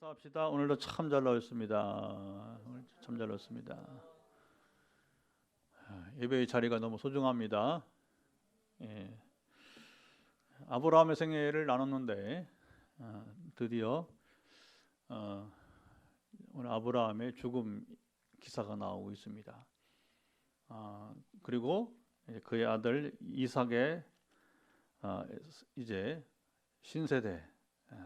합시다. 오늘도 참 잘 나왔습니다. 오늘 참 잘 나왔습니다. 예배의 자리가 너무 소중합니다. 예. 아브라함의 생애를 나눴는데 드디어 오늘 아브라함의 죽음 기사가 나오고 있습니다. 그리고 그의 아들 이삭의 이제 신세대,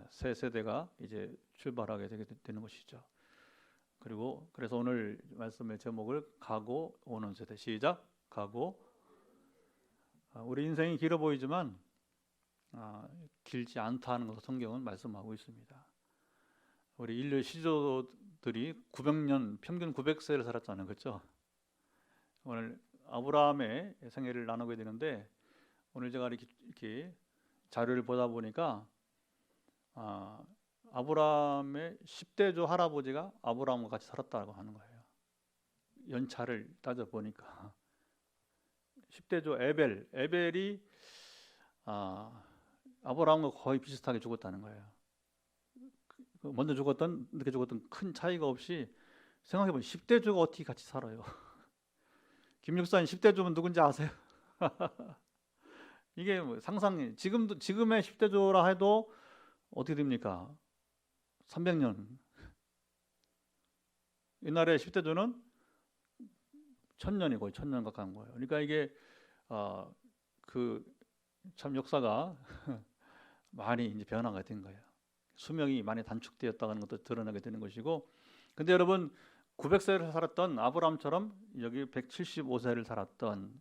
새 세대가 이제 출발하게 되게 되는 것이죠. 그리고 그래서 오늘 말씀의 제목을 가고 오는 세대. 시작. 가고. 우리 인생이 길어 보이지만 길지 않다는 것을 성경은 말씀하고 있습니다. 우리 인류의 시조들이 900년, 평균 900세를 살았잖아요. 그렇죠? 오늘 아브라함의 생애를 나누게 되는데, 오늘 제가 이렇게 자료를 보다 보니까 아브라함의 10대조 할아버지가 아브라함과 같이 살았다고 하는 거예요. 연차를 따져 보니까 10대조 에벨이 아브라함과 거의 비슷하게 죽었다는 거예요. 먼저 죽었던, 늦게 죽었던 큰 차이가 없이, 생각해보면 10대조가 어떻게 같이 살아요? 김육사님 10대조면 누군지 아세요? 이게 뭐 상상이, 지금의 10대조라 해도 어떻게 됩니까? 300년. 옛날에 10대조는 1000년이 거의 1000년 가까운 거예요. 그러니까 이게 참 역사가 많이 이제 변화가 된 거예요. 수명이 많이 단축되었다는 것도 드러나게 되는 것이고, 근데 여러분 900세를 살았던 아브라함처럼 여기 175세를 살았던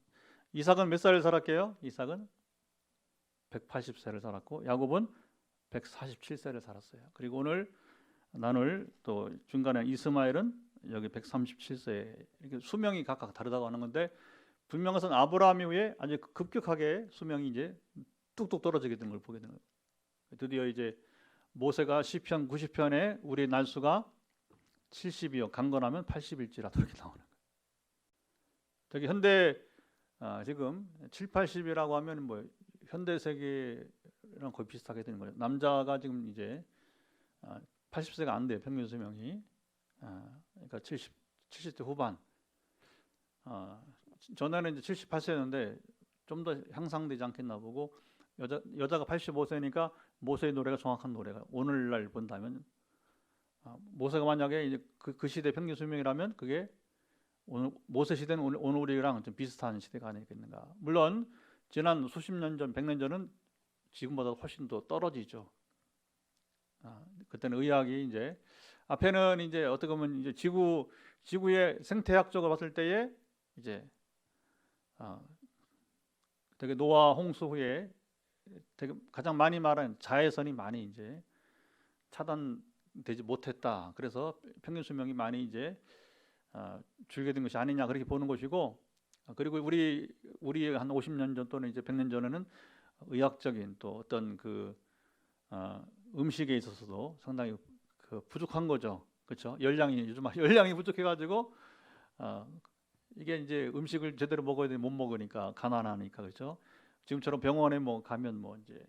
이삭은 몇 살을 살았게요? 이삭은 180세를 살았고 야곱은 147세를 살았어요. 그리고 오늘 나눌 또 중간에 이스마엘은 여기 137세, 이렇게 수명이 각각 다르다고 하는 건데, 분명한 것은 아브라함 이후에 아주 급격하게 수명이 이제 뚝뚝 떨어지게 된 걸 보게 되는 거예요. 드디어 이제 모세가 시편 90편에 우리 날수가 70이요 강건하면 80일지라도 이렇게 나오는 거예요. 저기 현대 지금 7, 80이라고 하면 뭐 현대 세계랑 거의 비슷하게 되는 거예요. 남자가 지금 이제 80세가 안 돼요. 평균 수명이. 그러니까 70대 후반. 전에는 이제 78세였는데 좀 더 향상되지 않겠나 보고, 여자가 85세니까 모세의 노래가 정확한 노래가, 오늘날 본다면 모세가 만약에 이제 그 시대 평균 수명이라면 그게 오늘 모세 시대는 오늘 우리랑 좀 비슷한 시대가 아니겠는가. 물론 지난 수십 년 전, 100년 전은 지금보다 훨씬 더 떨어지죠. 그때는 의학이 이제 앞에는 이제 어떻게 보면 이제 지구의 생태학적으로 봤을 때에 이제 되게 노아 홍수 후에 되게 가장 많이 말하는 자외선이 많이 이제 차단되지 못했다. 그래서 평균 수명이 많이 이제 줄게 된 것이 아니냐, 그렇게 보는 것이고, 그리고 우리 한 50년 전 또는 이제 100년 전에는 의학적인 또 어떤 음식에 있어서도 상당히 부족한 거죠. 그렇죠? 요즘 열량이 부족해가지고 이게 이제 음식을 제대로 먹어야 되는데 못 먹으니까, 가난하니까. 그렇죠? 지금처럼 병원에 뭐 가면 뭐 이제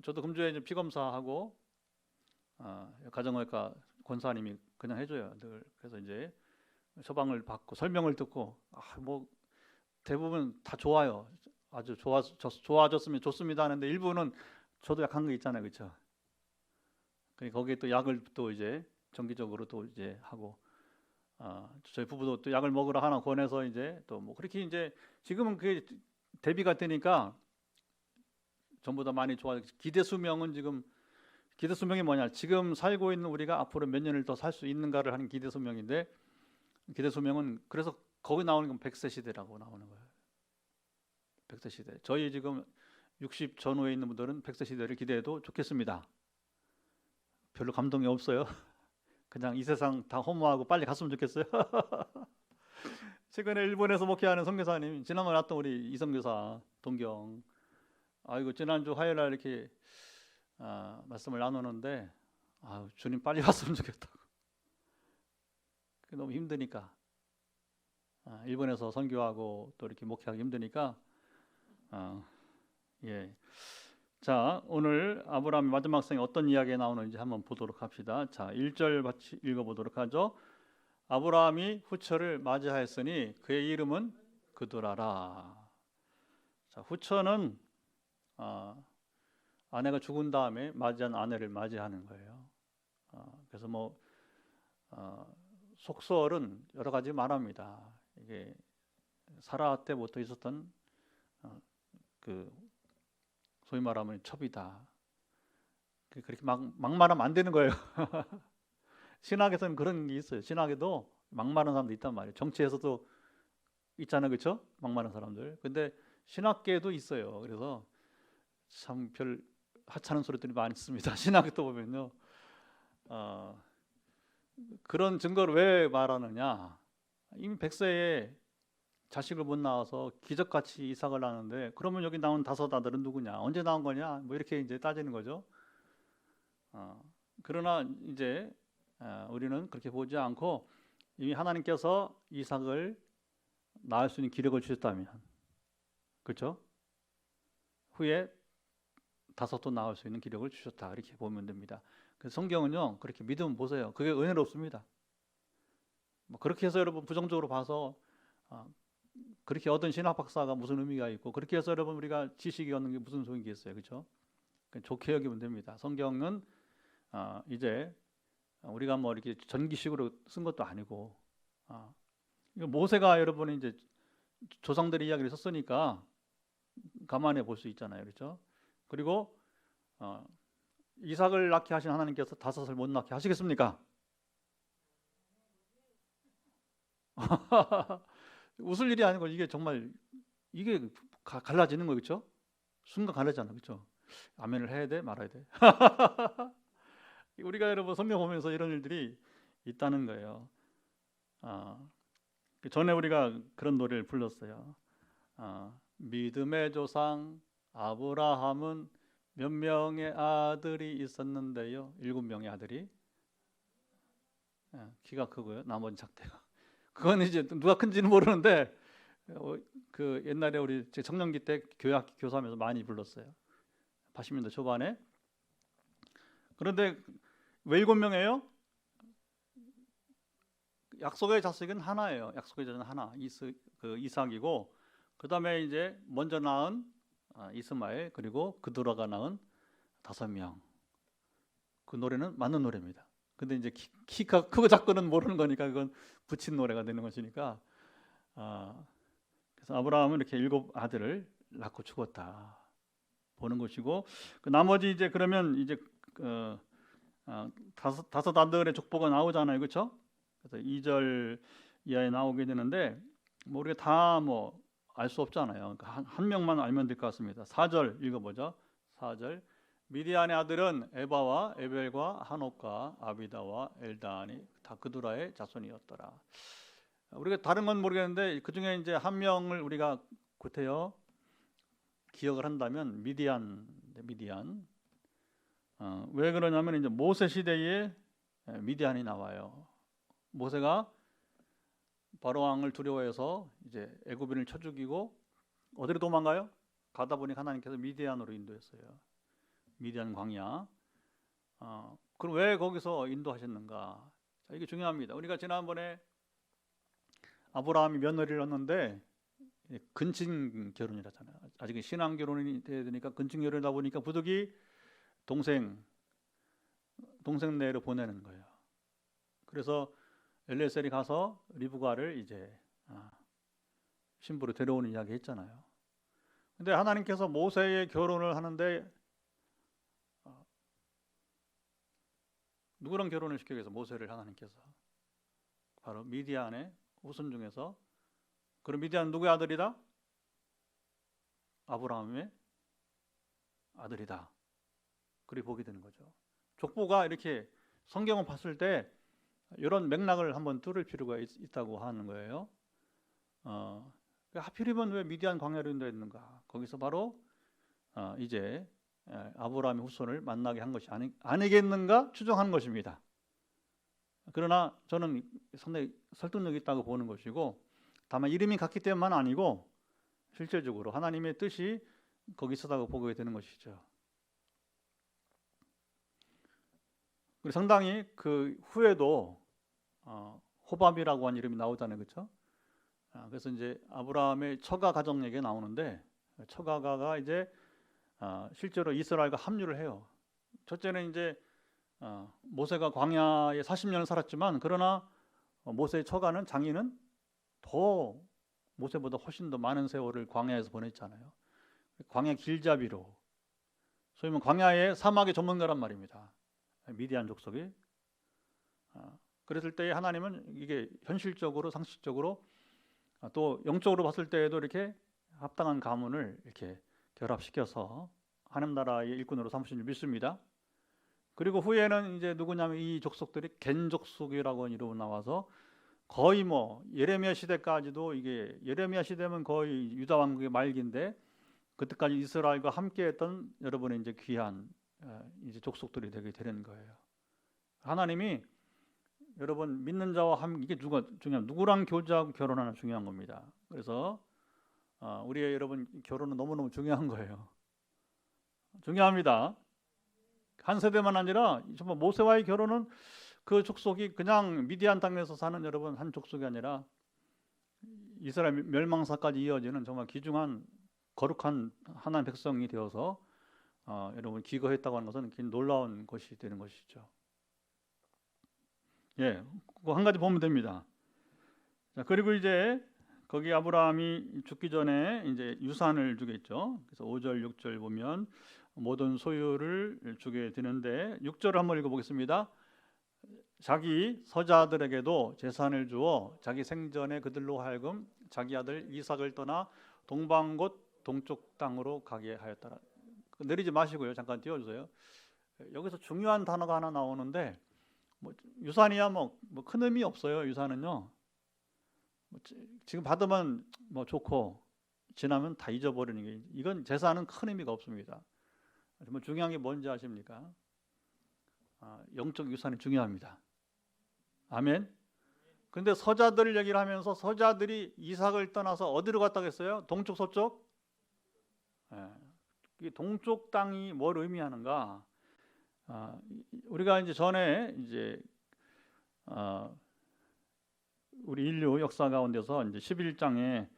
저도 금주에 이제 피 검사하고 가정의학과 권사님이 그냥 해줘요. 늘. 그래서 이제 처방을 받고 설명을 듣고 뭐 대부분 다 좋아요. 아주 좋아졌으면 좋습니다 하는데, 일부는 저도 약한 거 있잖아요. 그렇죠? 거기에 또 약을 또 이제 정기적으로 또 이제 하고, 저희 부부도 또 약을 먹으라 하나 권해서 이제 또 뭐 그렇게 이제 지금은 그게 대비가 되니까 전부 다 많이 좋아요. 기대 수명이 뭐냐? 지금 살고 있는 우리가 앞으로 몇 년을 더 살 수 있는가를 하는 기대 수명인데, 기대 수명은 그래서 거기 나오는 건 100세 시대라고 나오는 거예요. 100세 시대. 저희 지금 60 전후에 있는 분들은 100세 시대를 기대해도 좋겠습니다. 별로 감동이 없어요. 그냥 이 세상 다 허무하고 빨리 갔으면 좋겠어요. 최근에 일본에서 목회하는 선교사님, 지난번에 왔던 우리 이성교사 동경, 이거 지난주 화요일날 이렇게 말씀을 나누는데, 주님 빨리 왔으면 좋겠다고. 너무 힘드니까, 일본에서 선교하고 또 이렇게 목회하기 힘드니까, 예. 자, 오늘 아브라함의 마지막 생에 어떤 이야기가 나오는지 한번 보도록 합시다. 자, 1절 같이 읽어보도록 하죠. 아브라함이 후처를 맞이하였으니 그의 이름은 그두라라. 자, 후처는 아내가 죽은 다음에 맞이한 아내를 맞이하는 거예요. 그래서 속설은 여러 가지 말합니다. 이게 사라 때부터 있었던 그 소위 말하면 첩이다. 그렇게 막말하면 안 되는 거예요. 신학에서는 그런 게 있어요. 신학에도 막말하는 사람도 있단 말이에요. 정치에서도 있잖아요, 그렇죠? 막말하는 사람들. 근데 신학계에도 있어요. 그래서 참 별 하찮은 소리들이 많이 있습니다. 신학에 또 보면요. 그런 증거를 왜 말하느냐? 이미 100세에 자식을 못 낳아서 기적같이 이삭을 낳는데 그러면 여기 나온 5 아들은 누구냐? 언제 나온 거냐? 뭐 이렇게 이제 따지는 거죠. 그러나 이제 우리는 그렇게 보지 않고 이미 하나님께서 이삭을 낳을 수 있는 기력을 주셨다면, 그렇죠? 후에 5도 낳을 수 있는 기력을 주셨다, 이렇게 보면 됩니다. 그래서 성경은요, 그렇게 믿으면 보세요. 그게 은혜롭습니다. 뭐 그렇게 해서 여러분 부정적으로 봐서 그렇게 얻은 신학 박사가 무슨 의미가 있고, 그렇게 해서 여러분 우리가 지식이 얻는 게 무슨 소용이 있어요, 그렇죠? 좋게 여기면 됩니다. 성경은 이제 우리가 뭐 이렇게 전기식으로 쓴 것도 아니고, 모세가 여러분이 이제 조상들의 이야기를 썼으니까 가만히 볼 수 있잖아요, 그렇죠? 그리고 이삭을 낳게 하신 하나님께서 5을 못 낳게 하시겠습니까? 웃을 일이 아니고 이게 정말 이게 갈라지는 거, 그렇죠? 순간 갈라지잖아, 그렇죠? 아멘을 해야 돼, 말아야 돼. 우리가 여러분 성경 보면서 이런 일들이 있다는 거예요. 전에 우리가 그런 노래를 불렀어요. 믿음의 조상 아브라함은 몇 명의 아들이 있었는데요. 7명의 아들이. 키가 크고요. 나머지 작대요. 그건 이제 누가 큰지는 모르는데 그 옛날에 우리 청년기 때 교회학 교사하면서 많이 불렀어요. 80년대 초반에. 그런데 왜 7명이에요? 약속의 자식은 하나예요. 약속의 자식은 하나, 이삭이고, 그 다음에 이제 먼저 낳은 이스마엘, 그리고 그두라가 낳은 5명. 그 노래는 맞는 노래입니다. 근데 이제 키가 크고 작고는 모르는 거니까 그건 붙인 노래가 되는 것이니까. 그래서 아브라함은 이렇게 7 아들을 낳고 죽었다 보는 것이고, 그 나머지 이제 그러면 이제 5 아들의 족보가 나오잖아요, 그렇죠? 그래서 2절 이하에 나오게 되는데 뭐 우리가 다 뭐 알 수 없잖아요. 그러니까 한 명만 알면 될 것 같습니다. 4절 읽어보죠. 4절 미디안의 아들은 에바와 에벨과 한옥과 아비다와 엘다니 다 그두라의 자손이었더라. 우리가 다른 건 모르겠는데 그 중에 이제 한 명을 우리가 구태여 기억을 한다면 미디안. 왜 그러냐면 이제 모세 시대에 미디안이 나와요. 모세가 바로 왕을 두려워해서 이제 애굽인을 쳐 죽이고 어디로 도망가요? 가다 보니까 하나님께서 미디안으로 인도했어요. 미디안 광야. 그럼 왜 거기서 인도하셨는가? 자, 이게 중요합니다. 우리가 지난번에 아브라함이 며느리를 얻는데 근친 결혼이라잖아요. 아직 신앙 결혼이 돼야 되니까 근친 결혼이다 보니까 부득이 동생 내로 보내는 거예요. 그래서 엘레셀이 가서 리브가를 이제 신부로 데려오는 이야기 했잖아요. 근데 하나님께서 모세의 결혼을 하는데 누구랑 결혼을 시키기 위해서 모세를 하나님께서 바로 미디안의 후손 중에서, 그럼 미디안은 누구의 아들이다? 아브라함의 아들이다. 그렇게 보게 되는 거죠. 족보가 이렇게 성경을 봤을 때 이런 맥락을 한번 뚫을 필요가 있다고 하는 거예요. 하필이면 왜 미디안 광야로 인도했는가? 거기서 바로 이제 아브라함의 후손을 만나게 한 것이 아니겠는가 추정하는 것입니다. 그러나 저는 상당히 설득력이 있다고 보는 것이고, 다만 이름이 같기 때문만 아니고 실질적으로 하나님의 뜻이 거기 있었다고 보게 되는 것이죠. 그리고 상당히 그 후에도 호밥이라고 하는 이름이 나오잖아요, 그렇죠? 그래서 이제 아브라함의 처가 가정 얘기가 나오는데 처가가 이제 실제로 이스라엘과 합류를 해요. 첫째는 이제 모세가 광야에 40년을 살았지만 그러나 모세의 처가는 장인은 더 모세보다 훨씬 더 많은 세월을 광야에서 보냈잖아요. 광야 길잡이로 소위 말하면 광야의 사막의 전문가란 말입니다. 미디안 족속이. 그랬을 때 하나님은 이게 현실적으로 상식적으로 또 영적으로 봤을 때에도 이렇게 합당한 가문을 이렇게 결합시켜서 하나님 나라의 일꾼으로 삼으신 줄 믿습니다. 그리고 후에는 이제 누구냐면 이 족속들이 겐 족속이라고 하는 이름으로 나와서 거의 뭐 예레미야 시대까지도 이게 예레미야 시대면 거의 유다 왕국의 말기인데 그때까지 이스라엘과 함께했던 여러분의 이제 귀한 이제 족속들이 되게 되는 거예요. 하나님이 여러분 믿는 자와 이게 중요한 누구랑 교제하고 결혼하는 중요한 겁니다. 그래서 우리의 여러분 결혼은 너무너무 중요한 거예요. 중요합니다. 한 세대만 아니라 정말 모세와의 결혼은 그 족속이 그냥 미디안 땅에서 사는 여러분 한 족속이 아니라 이스라엘 멸망사까지 이어지는 정말 귀중한 거룩한 하나님 백성이 되어서 여러분 기거했다고 하는 것은 굉장히 놀라운 것이 되는 것이죠. 예, 그거 한 가지 보면 됩니다. 자, 그리고 이제 거기 아브라함이 죽기 전에 이제 유산을 주겠죠. 그래서 5절, 6절 보면 모든 소유를 주게 되는데 6절을 한번 읽어보겠습니다. 자기 서자들에게도 재산을 주어 자기 생전에 그들로 하여금 자기 아들 이삭을 떠나 동방 곧 동쪽 땅으로 가게 하였더라. 내리지 마시고요. 잠깐 띄워주세요. 여기서 중요한 단어가 하나 나오는데 뭐 유산이야 뭐 큰 의미 없어요. 유산은요. 지금 받으면 뭐 좋고 지나면 다 잊어버리는 게 이건 재산은 큰 의미가 없습니다. 정말 중요한 게 뭔지 아십니까? 영적 유산이 중요합니다. 아멘. 근데 서자들 얘기를 하면서 서자들이 이삭을 떠나서 어디로 갔다고 했어요? 동쪽, 서쪽? 이 동쪽 땅이 뭘 의미하는가? 우리가 이제 전에 이제 우리 인류 역사 가운데서 이제 11장에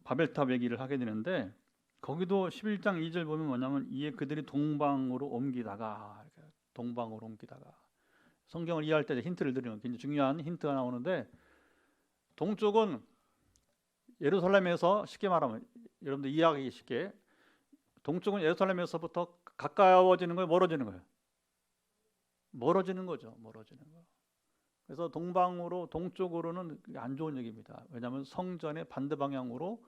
바벨탑 얘기를 하게 되는데 거기도 11장 2절 보면 뭐냐면 이에 그들이 동방으로 옮기다가 성경을 이해할 때 힌트를 드리는 굉장히 중요한 힌트가 나오는데 동쪽은 예루살렘에서 쉽게 말하면 여러분들 이해하기 쉽게 동쪽은 예루살렘에서부터 가까워지는 거예요, 멀어지는 거예요? 멀어지는 거죠. 멀어지는 거. 그래서 동쪽으로는 안 좋은 얘기입니다. 왜냐하면 성전의 반대 방향으로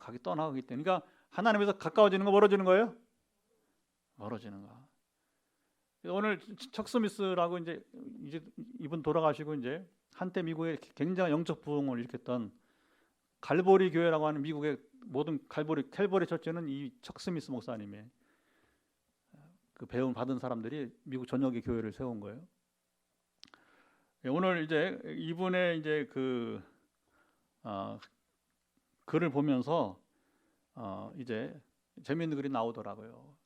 가기 떠나가기 때문에. 그러니까 하나님에서 가까워지는 거 멀어지는 거예요? 멀어지는 거. 오늘 척 스미스라고 이제 이분 돌아가시고 이제 한때 미국에 굉장한 영적 부흥을 일으켰던 갈보리 교회라고 하는 미국의 모든 캘보리 처치는 이 척 스미스 목사님의 그 배움 받은 사람들이 미국 전역의 교회를 세운 거예요. 오늘 이제 이분의 이제 그 글을 보면서 이제 재미있는 글이 나오더라고요.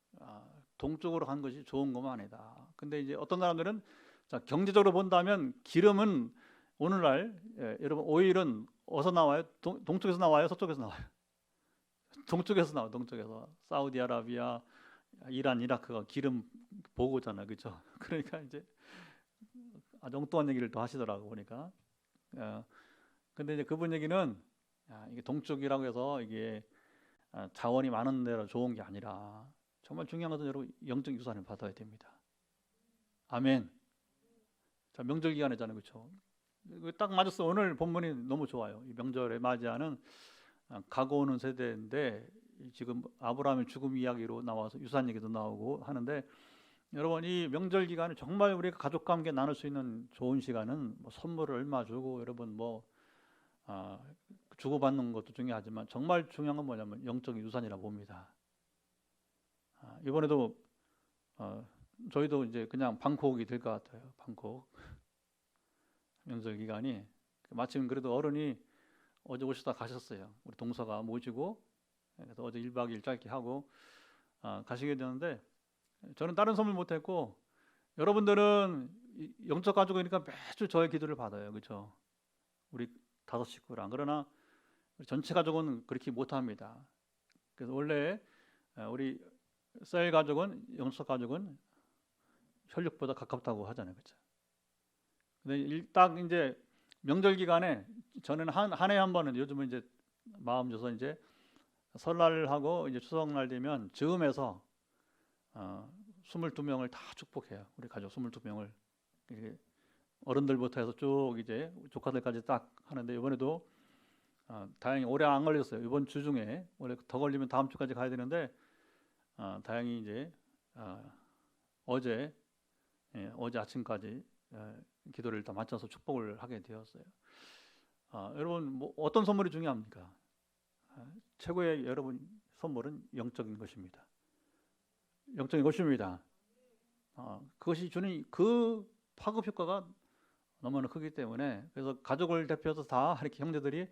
동쪽으로 간 것이 좋은 것만 아니다. 근데 이제 어떤 사람들은 자, 경제적으로 본다면 기름은 오늘날 여러분 오일은 어디서 나와요? 동쪽에서 나와요? 서쪽에서 나와요? 동쪽에서 나와요. 동쪽에서 사우디아라비아, 이란, 이라크가 기름 보고잖아요, 그렇죠? 그러니까 이제 아주 엉뚱한 얘기를 또 하시더라고 보니까. 근데 이제 그분 얘기는 이게 동쪽이라고 해서 이게 자원이 많은 데라 좋은 게 아니라 정말 중요한 것은 여러분 영적 유산을 받아야 됩니다. 아멘. 자, 명절 기간이잖아요, 그렇죠? 딱 맞았어. 오늘 본문이 너무 좋아요. 이 명절에 맞이하는 가고 오는 세대인데 지금 아브라함의 죽음 이야기로 나와서 유산 얘기도 나오고 하는데 여러분 이 명절 기간에 정말 우리가 가족과 함께 나눌 수 있는 좋은 시간은 뭐 선물을 얼마 주고 여러분 뭐 주고받는 것도 중요하지만 정말 중요한 건 뭐냐면 영적 유산이라고 봅니다. 이번에도 저희도 이제 그냥 방콕이 될 것 같아요. 방콕 명절 기간이 마침 그래도 어른이 어제 오시다 가셨어요. 우리 동서가 모시고 그래서 어제 1박 2일 짧게 하고 가시게 되는데 저는 다른 선물 못했고 여러분들은 영적 가족이니까 매주 저의 기도를 받아요, 그렇죠? 우리 5식구랑. 그러나 전체 가족은 그렇게 못합니다. 그래서 원래 우리 셀 가족은, 영적 가족은 혈육보다 가깝다고 하잖아요, 그렇죠? 근데 딱 이제 명절 기간에 저는 한 해 한 번은, 요즘은 이제 마음 줘서 이제 설날하고 이제 추석날 되면 즈음해서 22명을 다 축복해요. 우리 가족 22명을 어른들부터 해서 쭉 이제 조카들까지 딱 하는데, 이번에도 다행히 오래 안 걸렸어요. 이번 주 중에, 원래 더 걸리면 다음 주까지 가야 되는데 다행히 이제 어제 아침까지 기도를 일단 마쳐서 축복을 하게 되었어요. 여러분, 뭐 어떤 선물이 중요합니까? 최고의 여러분 선물은 영적인 것입니다. 영적인 것입니다. 그것이 주는 그 파급 효과가 너무나 크기 때문에, 그래서 가족을 대표해서 다 이렇게 형제들이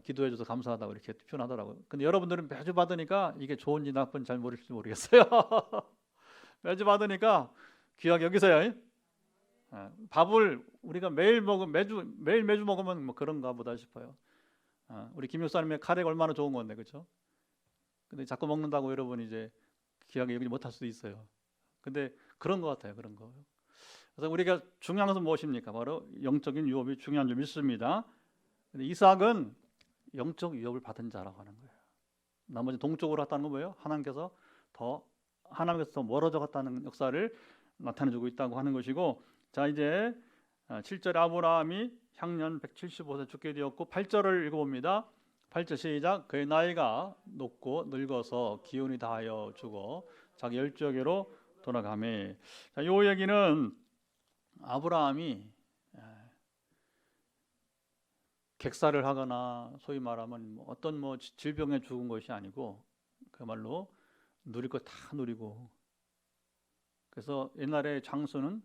기도해줘서 감사하다고 이렇게 표현하더라고요. 근데 여러분들은 매주 받으니까 이게 좋은지 나쁜지 잘 모를지 모르겠어요. 매주 받으니까 귀하게 여기서요. 밥을 우리가 매일 매주 먹으면 뭐 그런가 보다 싶어요. 우리 김 목사님의 카레가 얼마나 좋은 건데, 그렇죠? 근데 자꾸 먹는다고 여러분 이제 귀하게 여기지 못할 수도 있어요. 근데 그런 것 같아요, 그런 거. 그래서 우리가 중요한 것은 무엇입니까? 바로 영적인 유업이 중요한 점 있습니다. 근데 이삭은 영적 유업을 받은 자라고 하는 거예요. 나머지 동쪽으로 갔다는 건 뭐예요? 하나님께서 더 멀어져 갔다는 역사를 나타내주고 있다고 하는 것이고, 자 이제 7절에 아브라함이 향년 175세 죽게 되었고, 8절을 읽어봅니다. 8절 시작. 그의 나이가 높고 늙어서 기운이 다하여 죽어 자기 열조에게로 돌아가매. 자, 이 얘기는 아브라함이 객사를 하거나 소위 말하면 어떤 질병에 죽은 것이 아니고 그야말로 누릴 거 다 누리고, 그래서 옛날에 장수는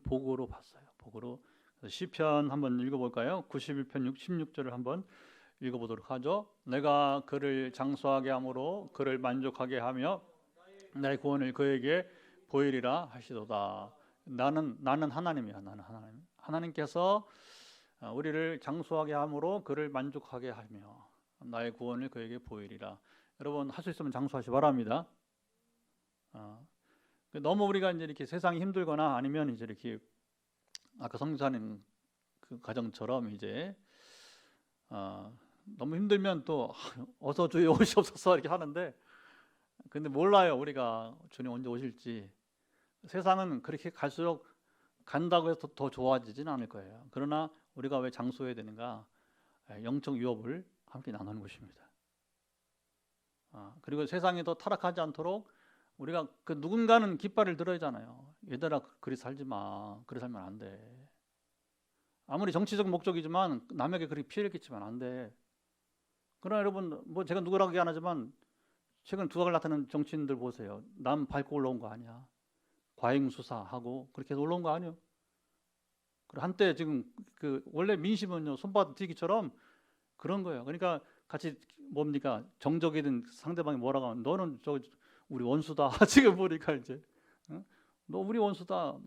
복으로 봤어요. 복으로. 시편 한번 읽어볼까요? 91편 16절을 한번 읽어보도록 하죠. 내가 그를 장수하게 함으로 그를 만족하게 하며 나의 구원을 그에게 보이리라 하시도다. 나는 하나님이야. 나는 하나님. 하나님께서 우리를 장수하게 함으로 그를 만족하게 하며 나의 구원을 그에게 보이리라. 여러분 할 수 있으면 장수하시 바랍니다. 너무 우리가 이제 이렇게 세상이 힘들거나 아니면 이제 이렇게 아까 성사님 그 가정처럼 이제 너무 힘들면 또 어서 주여 오시옵소서 이렇게 하는데, 근데 몰라요 우리가 주님 언제 오실지. 세상은 그렇게 갈수록 간다고 해서 더 좋아지지는 않을 거예요. 그러나 우리가 왜 장수해야 되는가? 영적 유업을 함께 나누는 것입니다. 그리고 세상이 더 타락하지 않도록 우리가 그 누군가는 깃발을 들어야 하잖아요. 얘들아 그리 살지 마. 그리 살면 안 돼. 아무리 정치적 목적이지만 남에게 그리 피해를 끼치면 안 돼. 그러나 여러분 뭐 제가 누구라고 얘기 안 하지만 최근 두각을 나타내는 정치인들 보세요. 남 밟고 올라온 거 아니야. 과잉 수사하고 그렇게 해서 올라온 거 아니에요. 한때 지금 그 원래 민심은요 손바닥 뒤기처럼 그런 거예요. 그러니까 같이 뭡니까 정적이든 상대방이 뭐라고 하면 너는 저 우리 원수다. 지금 보니까 이제 너 우리 원수다.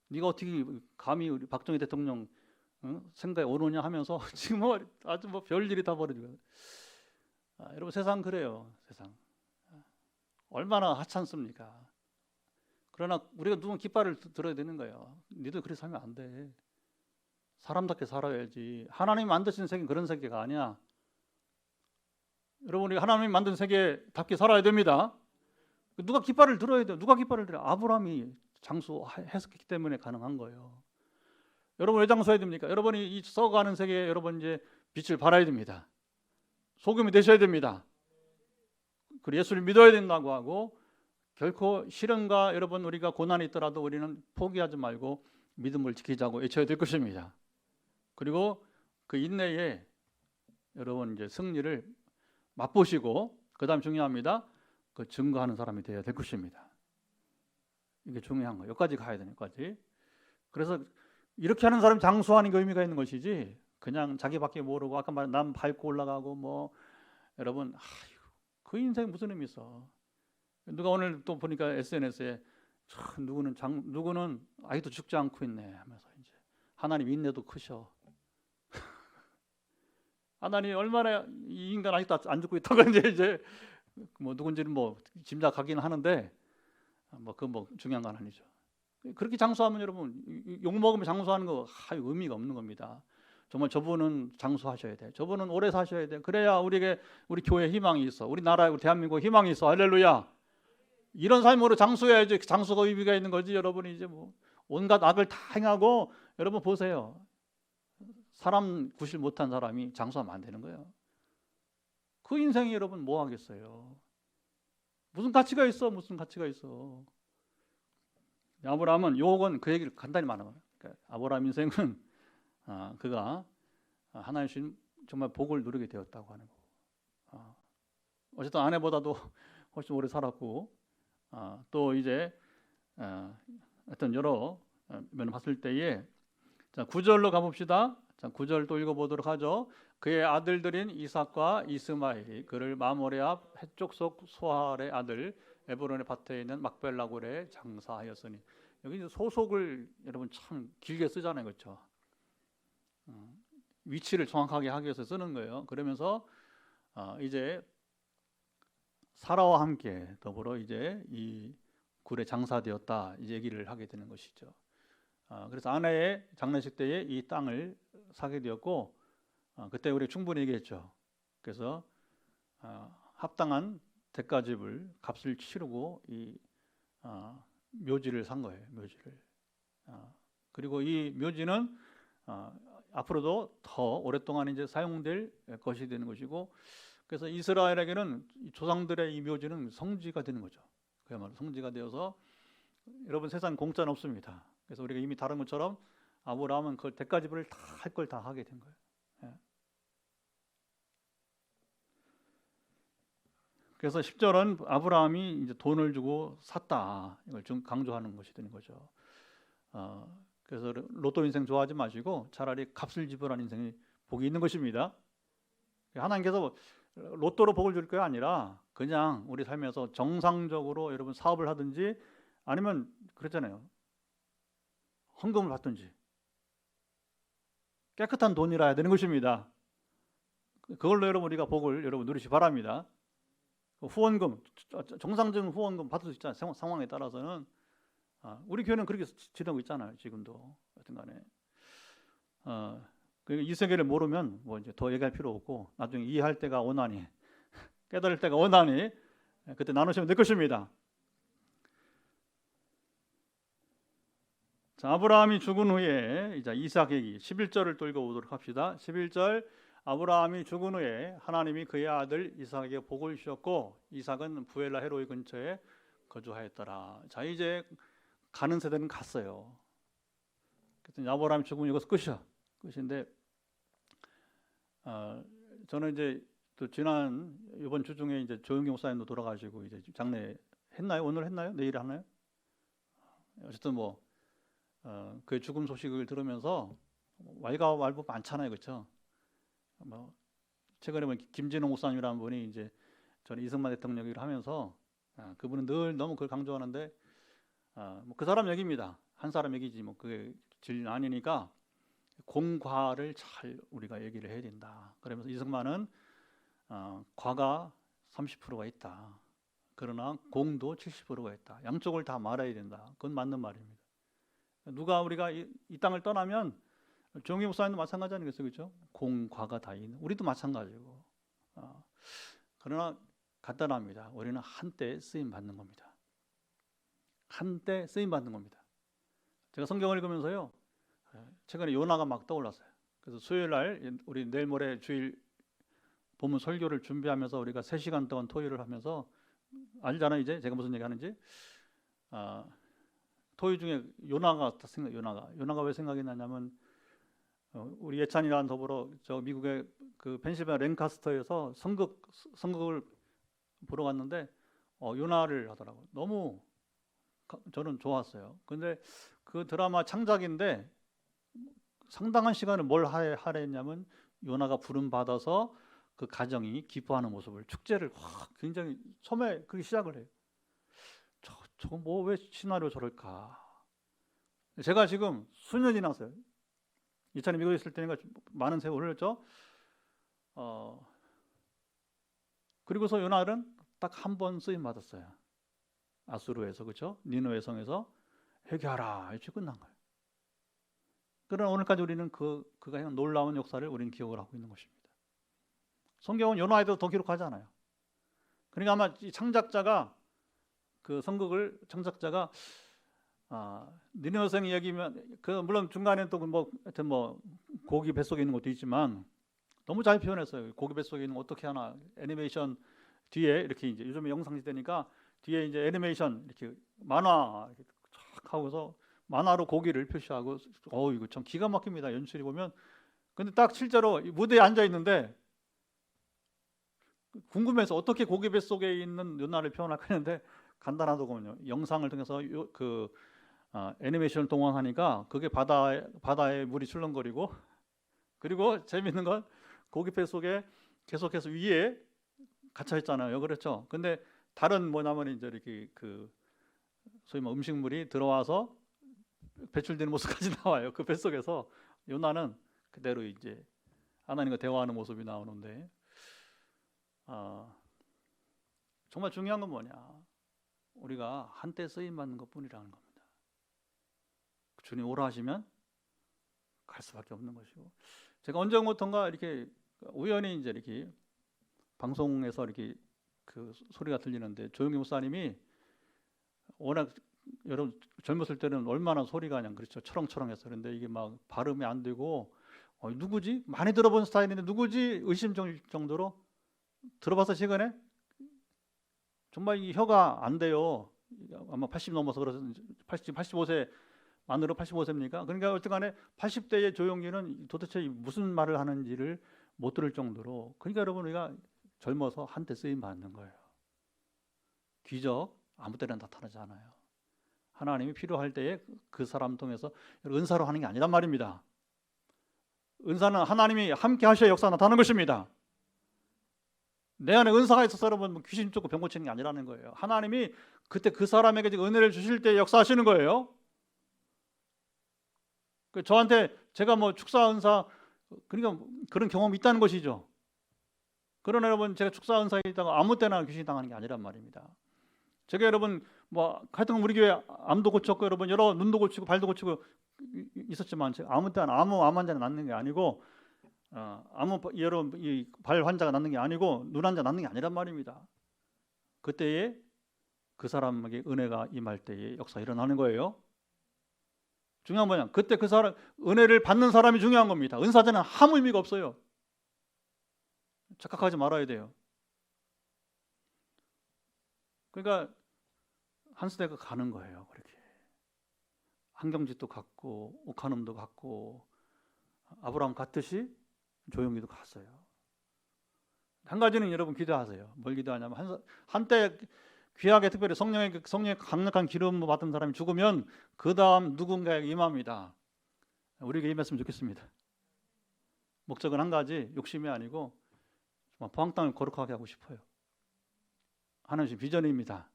네가 어떻게 감히 우리 박정희 대통령 생각에 오르냐 하면서 지금 아주 별일이 다 벌어지고. 여러분 세상 그래요. 세상 얼마나 하찮습니까? 그러나 우리가 누군 깃발을 들어야 되는 거예요. 니들 그렇게 살면 안 돼. 사람답게 살아야지. 하나님이 만드신 세계는 그런 세계가 아니야. 여러분 우리가 하나님이 만든 세계답게 살아야 됩니다. 누가 깃발을 들어야 돼요. 누가 깃발을 들어요? 아브라함이 장수했기 때문에 가능한 거예요. 여러분 왜 장수해야 됩니까? 여러분이 이 썩어가는 세계에 여러분 이제 빛을 발해야 됩니다. 소금이 되셔야 됩니다. 그리고 예수를 믿어야 된다고 하고, 결코 시련과 여러분 우리가 고난이 있더라도 우리는 포기하지 말고 믿음을 지키자고 외쳐야 될 것입니다. 그리고 그 인내에 여러분 이제 승리를 맛보시고, 그다음 중요합니다. 그 증거하는 사람이 되어야 될 것입니다. 이게 중요한 거예요. 여기까지 가야 되는 거지. 그래서 이렇게 하는 사람이 장수하는 게 의미가 있는 것이지, 그냥 자기밖에 모르고 아까 말한 남 밟고 올라가고 뭐 여러분 그 인생 무슨 의미 있어. 누가 오늘 또 보니까 SNS에 참 누구는 아직도 죽지 않고 있네 하면서 이제 하나님 인내도 크셔. 하나님 얼마나 이 인간 아직도 안 죽고 있다고 이제 뭐 누군지는 뭐 짐작하기는 하는데 뭐 중요한 건 아니죠. 그렇게 장수하면 여러분 욕 먹으면 장수하는 거 의미가 없는 겁니다. 정말 저분은 장수하셔야 돼. 저분은 오래 사셔야 돼. 그래야 우리 교회 희망이 있어. 우리 나라에 우리 대한민국 희망이 있어. 할렐루야. 이런 삶으로 장수해야지 장수가 의미가 있는 거지. 여러분이 이제 뭐 온갖 악을 다 행하고 여러분 보세요. 사람 구실 못한 사람이 장수하면 안 되는 거예요. 그 인생이 여러분 뭐 하겠어요? 무슨 가치가 있어? 무슨 가치가 있어? 아브라함은 요건 그 얘기를 간단히 말하면 그러니까 아브라함 인생은 그가 하나님 주신 정말 복을 누리게 되었다고 하는 거. 어쨌든 아내보다도 훨씬 오래 살았고 또 이제 어떤 여러 면을 봤을 때에 자 9절로 가봅시다. 자 9절 또 읽어보도록 하죠. 그의 아들들인 이삭과 이스마엘이 그를 마모레 앞 해쪽 속 소할의 아들 에브론의 밭에 있는 막벨라굴에 장사하였으니 여기 소속을 여러분 참 길게 쓰잖아요, 그렇죠? 위치를 정확하게 하기 위해서 쓰는 거예요. 그러면서 이제 사라와 함께 더불어 이제 이 굴에 장사되었다 이 얘기를 하게 되는 것이죠. 그래서 아내의 장례식 때에 이 땅을 사게 되었고 그때 우리 충분히 얘기했죠. 그래서 합당한 대가집을 값을 치르고 이 묘지를 산 거예요. 묘지를. 그리고 이 묘지는 앞으로도 더 오랫동안 이제 사용될 것이 되는 것이고, 그래서 이스라엘에게는 조상들의 이 묘지는 성지가 되는 거죠. 그야말로 성지가 되어서 여러분 세상 공짜는 없습니다. 그래서 우리가 이미 다른 것처럼 아브라함은 그 대가집을 다 할 걸 다 하게 된 거예요. 예. 그래서 10절은 아브라함이 이제 돈을 주고 샀다 이걸 좀 강조하는 것이 되는 거죠. 그래서 로또 인생 좋아하지 마시고 차라리 값을 지불하는 인생이 복이 있는 것입니다. 하나님께서 로또로 복을 줄 게 아니라 그냥 우리 삶에서 정상적으로 여러분 사업을 하든지 아니면 그렇잖아요. 헌금을 받든지 깨끗한 돈이라 해야 되는 것입니다. 그걸로 여러분 우리가 복을 여러분 누리시 바랍니다. 후원금, 정상적인 후원금 받을 수 있잖아요. 상황에 따라서는 우리 교회는 그렇게 지내고 있잖아요. 지금도 여튼간에 이 세계를 모르면 뭐 이제 더 얘기할 필요 없고 나중에 이해할 때가 오나니 깨달을 때가 오나니 그때 나누시면 될 것입니다. 자, 아브라함이 죽은 후에 이제 이삭 얘기 11절을 또 읽어보도록 합시다. 11절 아브라함이 죽은 후에 하나님이 그의 아들 이삭에게 복을 주셨고 이삭은 부엘라 헤로이 근처에 거주하였더라. 자, 이제 가는 세대는 갔어요. 그래서 아브라함이 죽으면 이것은 끝인데 저는 이제 또 이번 주 중에 이제 조영기 목사님도 돌아가시고 이제 장례 했나요? 오늘 했나요? 내일 하나요? 어쨌든 뭐 그의 죽음 소식을 들으면서 왈가왈부 많잖아요, 그렇죠? 뭐 최근에 뭐 김진호 목사님이라는 분이 이제 저는 이승만 대통령 얘기를 하면서 그분은 늘 너무 그걸 강조하는데 뭐 그 사람 얘기입니다. 한 사람 얘기지 뭐 그게 진리는 아니니까 공과를 잘 우리가 얘기를 해야 된다. 그러면서 이승만은 과가 30%가 있다. 그러나 공도 70%가 있다. 양쪽을 다 말해야 된다. 그건 맞는 말입니다. 우리가 이 땅을 떠나면 조영기 목사님도 마찬가지 아니겠어요, 그렇죠? 공과가 다 있는. 우리도 마찬가지고. 그러나 간단합니다. 우리는 한때 쓰임 받는 겁니다. 한때 쓰임 받는 겁니다. 제가 성경을 읽으면서요, 최근에 요나가 막 떠올랐어요. 그래서 수요일 날 우리 내일 모레 주일 본문 설교를 준비하면서 우리가 3시간 동안 토의를 하면서 알잖아요, 이제 제가 무슨 얘기 하는지. 토의 중에 요나가 왜 생각이 나냐면 우리 예찬이랑 더불어 저 미국의 그 펜실베니아 랭카스터에서 성극을 보러 갔는데 요나를 하더라고요. 너무 저는 좋았어요. 근데 그 드라마 창작인데 상당한 시간을 뭘 하려 했냐면 요나가 부름 받아서 그 가정이 기뻐하는 모습을 축제를 굉장히 처음에 그렇게 시작을 해요. 저거 뭐 왜 시나리오 저럴까? 제가 지금 수년이 지났어요. 2000년 미국에 있을 때니까 많은 세월 흘렀죠. 그리고서 요날은 딱 한 번 쓰임 받았어요. 아수르에서, 그렇죠? 니느웨 성에서 회개하라, 이렇게 끝난 거예요. 그러나 오늘까지 우리는 그가 한 놀라운 역사를 우리는 기억을 하고 있는 것입니다. 성경은 요나에도 더 기록하잖아요. 그러니까 아마 이 창작자가 그 성극을 창작자가 니느웨 성 얘기면 물론 중간에 또 하여튼 고기 뱃속에 있는 것도 있지만 너무 잘 표현했어요. 고기 뱃속에 있는 거 어떻게 하나 애니메이션 뒤에 이렇게 이제 요즘에 영상 시대니까 뒤에 이제 애니메이션 이렇게 만화 이렇게 쫙 하고서 만화로 고기를 표시하고 이거 참 기가 막힙니다. 연출이 보면. 근데 딱 실제로 무대에 앉아 있는데 궁금해서 어떻게 고기 뱃속에 있는 요나를 표현할까 했는데 간단하더군요. 영상을 통해서 애니메이션을 동원하니까 그게 바다에 물이 출렁거리고 그리고 재밌는 건 고기 뱃속에 계속해서 위에 갇혀 있잖아요. 그렇죠? 근데 다른 뭐냐면 이제 이렇게 소위 음식물이 들어와서 배출되는 모습까지 나와요. 그 뱃속에서 요나는 그대로 이제 하나님과 대화하는 모습이 나오는데 정말 중요한 건 뭐냐? 우리가 한때 쓰임 받는 것뿐이라는 겁니다. 주님 오라 하시면 갈 수밖에 없는 것이고, 제가 언제부턴가 이렇게 우연히 이제 이렇게 방송에서 이렇게 그 소리가 들리는데 조용기 목사님이 워낙 여러분 젊었을 때는 얼마나 소리가 그냥 그렇죠, 철렁철렁했어. 그런데 이게 막 발음이 안 되고 누구지? 많이 들어본 스타일인데 누구지? 의심 정도로 들어봐서 최근에 정말 이 혀가 안 돼요. 아마 80 넘어서 그래서 85세 만으로 85세입니까? 그러니까 어쨌간에 80대의 조용기는 도대체 무슨 말을 하는지를 못 들을 정도로, 그러니까 여러분 우리가 젊어서 한때 쓰임 받는 거예요. 기적 아무 때나 나타나지 않아요. 하나님이 필요할 때에 그 사람 통해서 은사로 하는 게 아니란 말입니다. 은사는 하나님이 함께 하셔야 역사가 나타나는 것입니다. 내 안에 은사가 있어서 여러분 귀신 쫓고 병 고치는 게 아니라는 거예요. 하나님이 그때 그 사람에게 은혜를 주실 때 역사하시는 거예요. 저한테 제가 축사 은사 그러니까 그런 경험이 있다는 것이죠. 그러나 여러분 제가 축사 은사에 있다가 아무 때나 귀신 당하는 게 아니란 말입니다. 제가 여러분 하여튼 우리 교회 암도 고쳤고 여러분 여러 눈도 고치고 발도 고치고 있었지만 제가 아무 때나 암 환자가 낫는 게 아니고 여러 발 환자가 낫는 게 아니고 눈 환자 낫는 게 아니란 말입니다. 그때에 그 사람에게 은혜가 임할 때에 역사가 일어나는 거예요. 중요한 뭐냐? 그때 그 사람 은혜를 받는 사람이 중요한 겁니다. 은사자는 아무 의미가 없어요. 착각하지 말아야 돼요. 그러니까 한스대가 가는 거예요. 그렇게 한경짓도 갔고 오카눔도 갔고 아브라함 갔듯이 조용기도 갔어요. 한 가지는 여러분 기도하세요. 뭘 기도하냐면 한때 귀하게 특별히 성령의 강력한 기름 받은 사람이 죽으면 그 다음 누군가에게 임합니다. 우리에게 임했으면 좋겠습니다. 목적은 한 가지, 욕심이 아니고 포항 땅을 거룩하게 하고 싶어요. 하나님 비전입니다.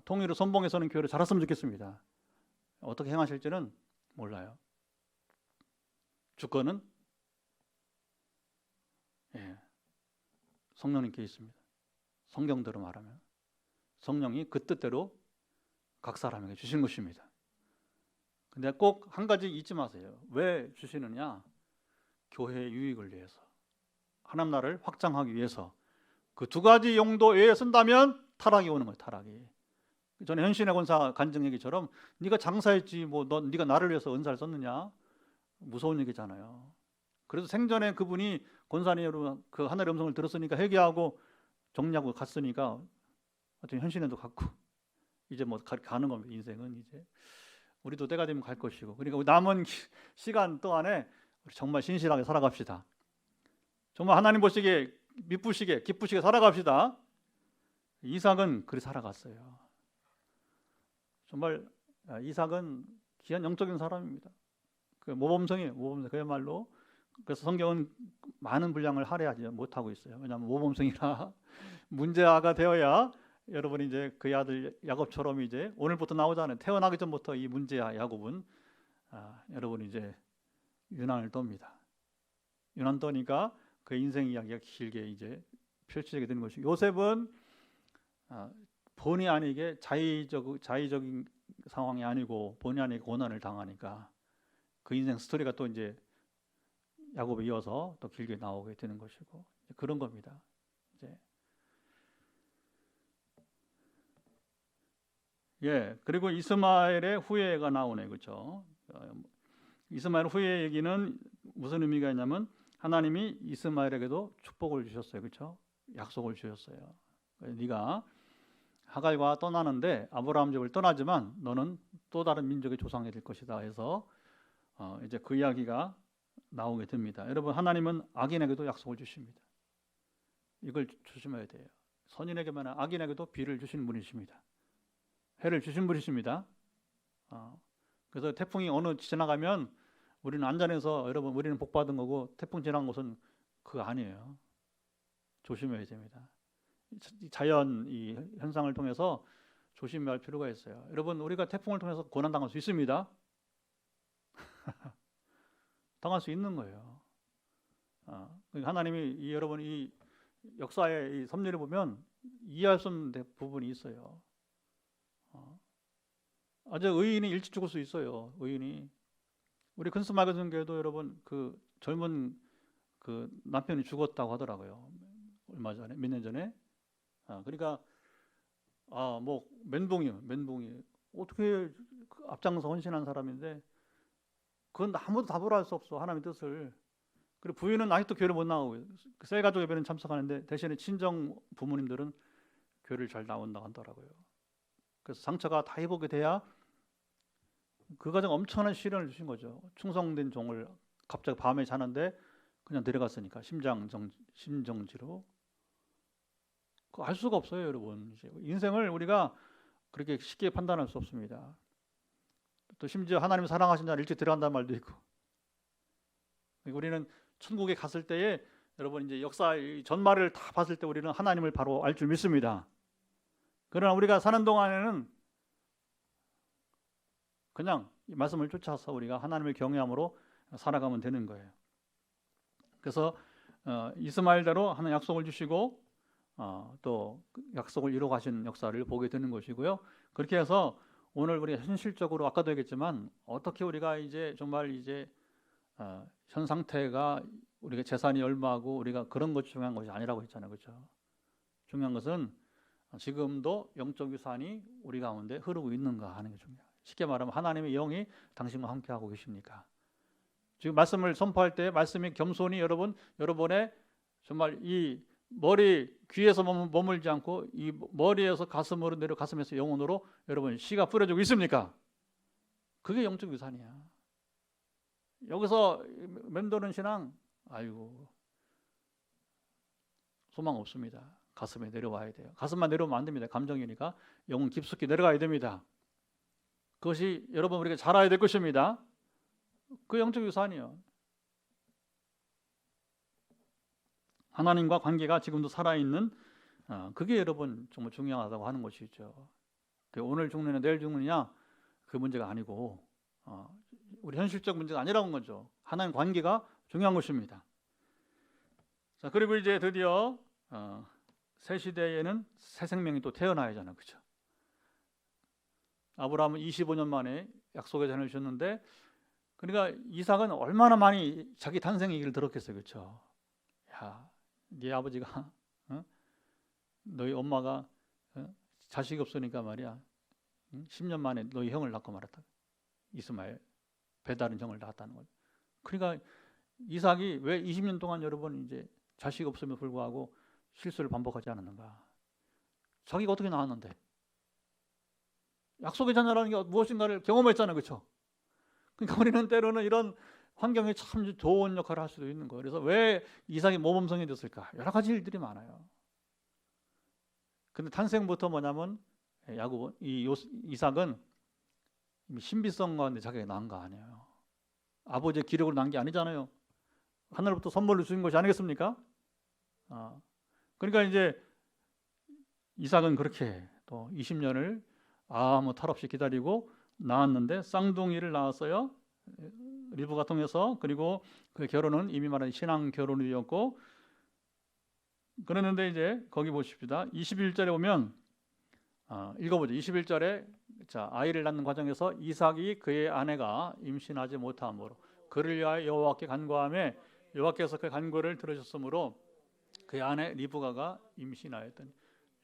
통일로 선봉에 서는 교회를 잘했으면 좋겠습니다. 어떻게 행하실지는 몰라요. 주권은 성령님께 있습니다. 성경대로 말하면 성령이 그 뜻대로 각 사람에게 주신 것입니다. 근데 꼭 한 가지 잊지 마세요. 왜 주시느냐? 교회의 유익을 위해서, 하나님 나라를 확장하기 위해서. 그 두 가지 용도 외에 쓴다면 타락이 오는 거예요. 타락이. 전에 현신의 권사 간증 얘기처럼 네가 장사했지 네가 나를 위해서 은사를 썼느냐? 무서운 얘기잖아요. 그래서 생전에 그분이 권사님으로 그 하늘의 음성을 들었으니까 회개하고 정리하고 갔으니까 하여튼 현신에도 갔고 이제 가는 겁니다. 인생은 이제 우리도 때가 되면 갈 것이고, 그러니까 남은 시간 동안에 우리 정말 신실하게 살아갑시다. 정말 하나님 보시기에 미쁘시게 기쁘시게 살아갑시다. 이삭은 그리 살아갔어요. 정말 이삭은 귀한 영적인 사람입니다. 모범성이에요. 그야말로. 그래서 성경은 많은 분량을 할애하지 못하고 있어요. 왜냐하면 모범성이라 문제아가 되어야 여러분이 이제 그의 아들 야곱처럼 이제 오늘부터 나오잖아요. 태어나기 전부터 이 문제야. 야곱은 여러분이 이제 유난을 떱니다. 유난 떠니까 그 인생 이야기가 길게 이제 펼쳐지게 되는 것이고, 요셉은 본의 아니게 자의적인 상황이 아니고 본의 아니게 고난을 당하니까 그 인생 스토리가 또 이제 야곱에 이어서 또 길게 나오게 되는 것이고, 그런 겁니다. 이제 그리고 이스마엘의 후예가 나오네, 그렇죠? 이스마엘 후예 얘기는 무슨 의미가 있냐면 하나님이 이스마엘에게도 축복을 주셨어요, 그렇죠? 약속을 주셨어요. 네가 하갈과 떠나는데 아브라함 집을 떠나지만 너는 또 다른 민족의 조상이 될 것이다 해서 이제 그 이야기가 나오게 됩니다. 여러분, 하나님은 악인에게도 약속을 주십니다. 이걸 조심해야 돼요. 선인에게만 악인에게도 비를 주신 분이십니다. 해를 주신 분이십니다. 그래서 태풍이 어느 지나가면 우리는 안전해서 여러분 우리는 복 받은 거고, 태풍 지난 것은 그거 아니에요. 조심해야 됩니다. 자연 이 현상을 통해서 조심할 필요가 있어요. 여러분, 우리가 태풍을 통해서 고난 당할 수 있습니다. 당할 수 있는 거예요. 하나님이 여러분 이 역사의 이 섭리를 보면 이해할 수 없는 부분이 있어요. 아주 의인이 일찍 죽을 수 있어요. 의인이. 우리 근스마가전 교회도 여러분 그 젊은 그 남편이 죽었다고 하더라고요. 얼마 전에, 몇 년 전에. 그러니까 뭐 멘붕이요. 어떻게 앞장서 헌신한 사람인데 그건 아무도 답을 할 수 없어, 하나님의 뜻을. 그리고 부인은 아직도 교회를 못 나가고, 새 가족 예배는 참석하는데 대신에 친정 부모님들은 교회를 잘 나온다고 하더라고요. 그래서 상처가 다 회복이 돼야 그 과정 엄청난 시련을 주신 거죠. 충성된 종을 갑자기 밤에 자는데 그냥 내려갔으니까 심정지로. 그거 알 수가 없어요, 여러분. 이제 인생을 우리가 그렇게 쉽게 판단할 수 없습니다. 또 심지어 하나님이 사랑하신 자를 일찍 들어간다는 말도 있고. 우리는 천국에 갔을 때에 여러분 이제 역사 전말을 다 봤을 때 우리는 하나님을 바로 알 줄 믿습니다. 그러나 우리가 사는 동안에는 그냥 이 말씀을 쫓아서 우리가 하나님을 경외함으로 살아가면 되는 거예요. 그래서 이스마엘대로 하는 약속을 주시고 또 약속을 이루어 가신 역사를 보게 되는 것이고요. 그렇게 해서 오늘 우리가 현실적으로 아까도 얘기했지만 어떻게 우리가 이제 정말 이제 현 상태가 우리가 재산이 얼마고 우리가 그런 것이 중요한 것이 아니라고 했잖아요, 그렇죠? 중요한 것은 지금도 영적 유산이 우리 가운데 흐르고 있는가 하는 게 중요해요. 쉽게 말하면 하나님의 영이 당신과 함께 하고 계십니까? 지금 말씀을 선포할 때 말씀이 겸손히 여러분의 정말 이 머리 귀에서 머물지 않고 이 머리에서 가슴으로 내려 가슴에서 영혼으로 여러분 씨가 뿌려지고 있습니까? 그게 영적 유산이야. 여기서 맴도는 신앙, 아이고 소망 없습니다. 가슴에 내려와야 돼요. 가슴만 내려오면 안 됩니다. 감정이니까 영혼 깊숙이 내려가야 됩니다. 그것이 여러분 우리가 잘 알아야 될 것입니다. 그 영적 유산이요. 하나님과 관계가 지금도 살아있는 그게 여러분 정말 중요하다고 하는 것이죠. 오늘 죽느냐 내일 죽느냐 그 문제가 아니고 우리 현실적 문제가 아니라는 거죠. 하나님 관계가 중요한 것입니다. 자, 그리고 이제 드디어 새 시대에는 새 생명이 또 태어나야 하잖아요, 그렇죠? 아브라함은 25년 만에 약속의 잔을 주셨는데, 그러니까 이삭은 얼마나 많이 자기 탄생 얘기를 들었겠어요, 그렇죠? 야, 네 아버지가 너희 엄마가 자식이 없으니까 말이야 10년 만에 너희 형을 낳고 말았다. 이스마엘, 배다른 형을 낳았다는 거죠. 그러니까 이삭이 왜 20년 동안 여러분 이제 자식이 없음에도 불구하고 실수를 반복하지 않았는가? 자기가 어떻게 낳았는데? 약속의 자녀라는 게 무엇인가를 경험했잖아요, 그렇죠? 그러니까 우리는 때로는 이런 환경이 참 좋은 역할을 할 수도 있는 거예요. 그래서 왜 이삭이 모범성이 됐을까? 여러 가지 일들이 많아요. 근데 탄생부터 뭐냐면 이삭은 신비성 가운데 자기가 낳은 거 아니에요. 아버지의 기력으로 낳은 게 아니잖아요. 하늘부터 선물로 주신 것이 아니겠습니까? 그러니까 이제 이삭은 그렇게 또 20년을 아무 탈 없이 기다리고 낳았는데 쌍둥이를 낳았어요. 리브가 통해서. 그리고 그 결혼은 이미 말한 신앙 결혼이었고, 그랬는데 이제 거기 보십시다. 21절에 오면 읽어보죠. 21절에 자, 아이를 낳는 과정에서 이삭이 그의 아내가 임신하지 못함으로 그를 위하여 여호와께 간구하며 여호와께서 그 간구를 들으셨으므로 그의 아내 리브가가 임신하였더니.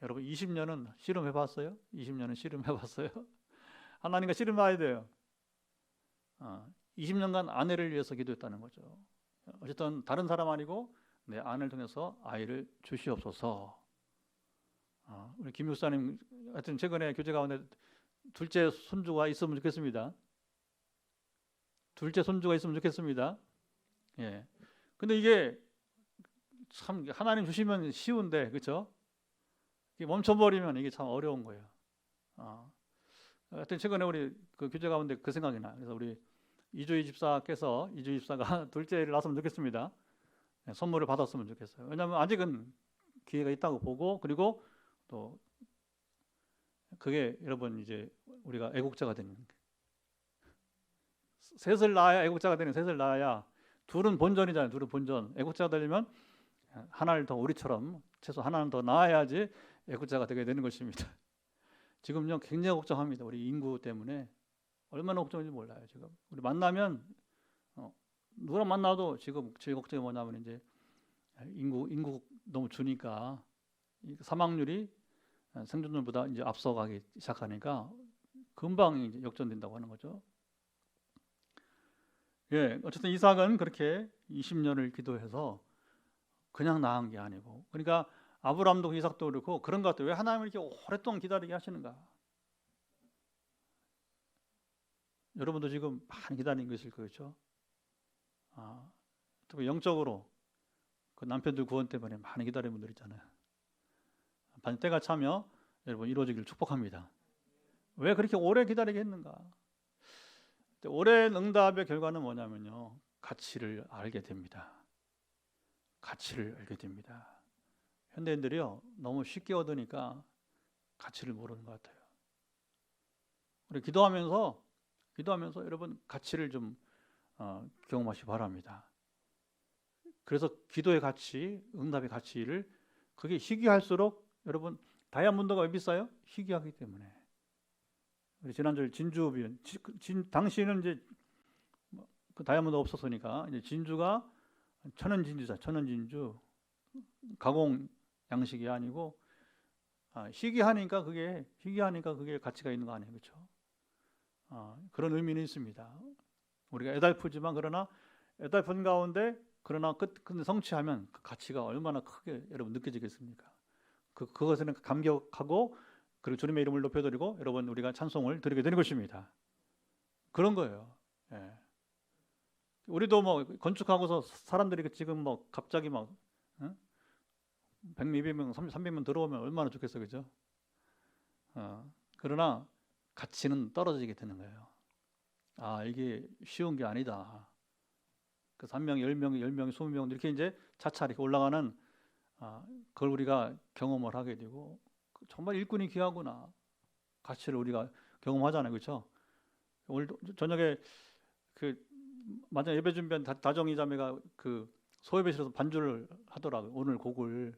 여러분 20년은 씨름해봤어요? 20년은 씨름해봤어요? 하나님과 씨름해야 돼요. 20년간 아내를 위해서 기도했다는 거죠. 어쨌든 다른 사람 아니고 내 아내를 통해서 아이를 주시옵소서. 우리 김 목사님 하여튼 최근에 교제 가운데 둘째 손주가 있으면 좋겠습니다. 둘째 손주가 있으면 좋겠습니다. 예. 근데 이게 참 하나님 주시면 쉬운데, 그렇죠? 멈춰버리면 이게 참 어려운 거예요. 하여튼 최근에 우리 그 교제 가운데 그 생각이 나. 그래서 우리 이주희 집사가 둘째를 낳았으면 좋겠습니다. 네, 선물을 받았으면 좋겠어요. 왜냐하면 아직은 기회가 있다고 보고, 그리고 또 그게 여러분 이제 우리가 애국자가 되는 거예요. 셋을 낳아야 애국자가 되는, 셋을 낳아야. 둘은 본전이잖아요. 둘은 본전. 애국자가 되려면 하나를 더, 우리처럼 최소 하나는 더 낳아야지 애국자가 되게 되는 것입니다. 지금요 굉장히 걱정합니다. 우리 인구 때문에 얼마나 걱정인지 몰라요. 지금 우리 만나면 누구랑 만나도 지금 제일 걱정이 뭐냐면 이제 인구 너무 주니까 사망률이 생존율보다 이제 앞서가기 시작하니까 금방 이제 역전된다고 하는 거죠. 예, 어쨌든 이삭은 그렇게 20년을 기도해서 그냥 낳은 게 아니고, 그러니까 아브라함도 이삭도 그렇고 그런 것 같아요. 왜 하나님을 이렇게 오랫동안 기다리게 하시는가? 여러분도 지금 많이 기다리는 거 있을 거죠. 특히 영적으로 그 남편들 구원 때문에 많이 기다리는 분들 있잖아요. 때가 차며 여러분 이루어지기를 축복합니다. 왜 그렇게 오래 기다리게 했는가? 오랜 응답의 결과는 뭐냐면요, 가치를 알게 됩니다. 가치를 알게 됩니다. 현대인들이요 너무 쉽게 얻으니까 가치를 모르는 것 같아요. 우리 기도하면서 여러분 가치를 좀 경험하시기 바랍니다. 그래서 기도의 가치, 응답의 가치를, 그게 희귀할수록 여러분 다이아몬드가 왜 비싸요? 희귀하기 때문에. 우리 지난주 진주 당시에는 이제 그 다이아몬드가 없었으니까 이제 진주가 천연 진주 가공 양식이 아니고 희귀하니까 그게 가치가 있는 거 아니에요, 그렇죠? 그런 의미는 있습니다. 우리가 애달프지만 그러나 애달픈 가운데 그러나 근데 성취하면 그 가치가 얼마나 크게 여러분 느껴지겠습니까? 그것에는 감격하고 그리고 주님의 이름을 높여드리고 여러분 우리가 찬송을 드리게 되는 것입니다. 그런 거예요. 예. 우리도 뭐 건축하고서 사람들이 지금 뭐 갑자기 막 100명, 200명, 300명 들어오면 얼마나 좋겠어, 그죠? 그러나 가치는 떨어지게 되는 거예요. 이게 쉬운 게 아니다. 그 3명, 10명, 10명, 20명 이렇게 이제 차차 이렇게 올라가는 그걸 우리가 경험을 하게 되고, 정말 일꾼이 귀하구나. 가치를 우리가 경험하잖아요, 그렇죠? 오늘 저녁에 마지막 예배 준비한 다정이 자매가 그 소예배실에서 반주를 하더라고요. 오늘 곡을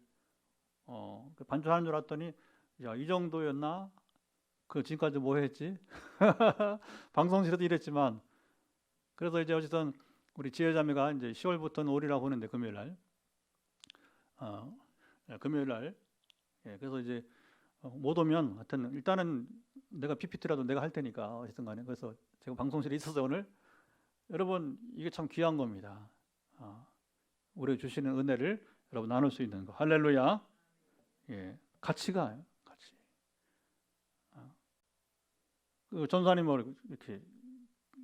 반주하는 줄 알았더니 야, 이 정도였나? 지금까지 뭐 했지? 방송실에도 이랬지만, 그래서 이제 어쨌든 우리 지혜자매가 이제 10월부터는 5일이라고 하는데 금요일날, 금요일날, 예, 그래서 이제 못 오면 하여튼 일단은 내가 PPT라도 내가 할 테니까 어쨌든 간에, 그래서 제가 방송실에 있어서 오늘 여러분 이게 참 귀한 겁니다. 우리 주시는 은혜를 여러분 나눌 수 있는 거. 할렐루야. 예, 가치가 가치. 그 전사님을 이렇게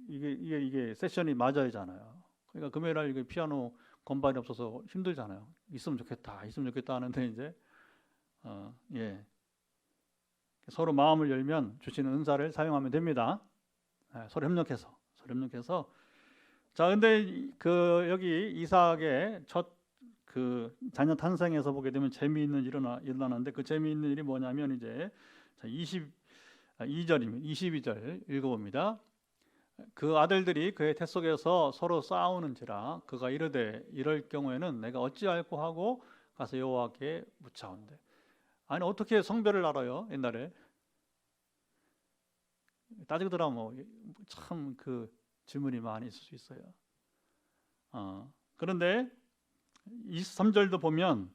이게 세션이 맞아야잖아요. 그러니까 금요일날 이게 피아노 건반이 없어서 힘들잖아요. 있으면 좋겠다 하는데 이제 예, 서로 마음을 열면 주시는 은사를 사용하면 됩니다. 서로 협력해서. 자, 근데 여기 이삭의 첫 그 자녀 탄생에서 보게 되면 재미있는 일이 일어나는데 그 재미있는 일이 뭐냐면 이제 22절 읽어봅니다. 그 아들들이 그의 태 속에서 서로 싸우는지라 그가 이르되 이럴 경우에는 내가 어찌할꼬 하고 가서 여호와께 묻자온대. 아니 어떻게 성별을 알아요? 옛날에 따지고 들어보면 참 그 질문이 많이 있을 수 있어요. 그런데 23절도 보면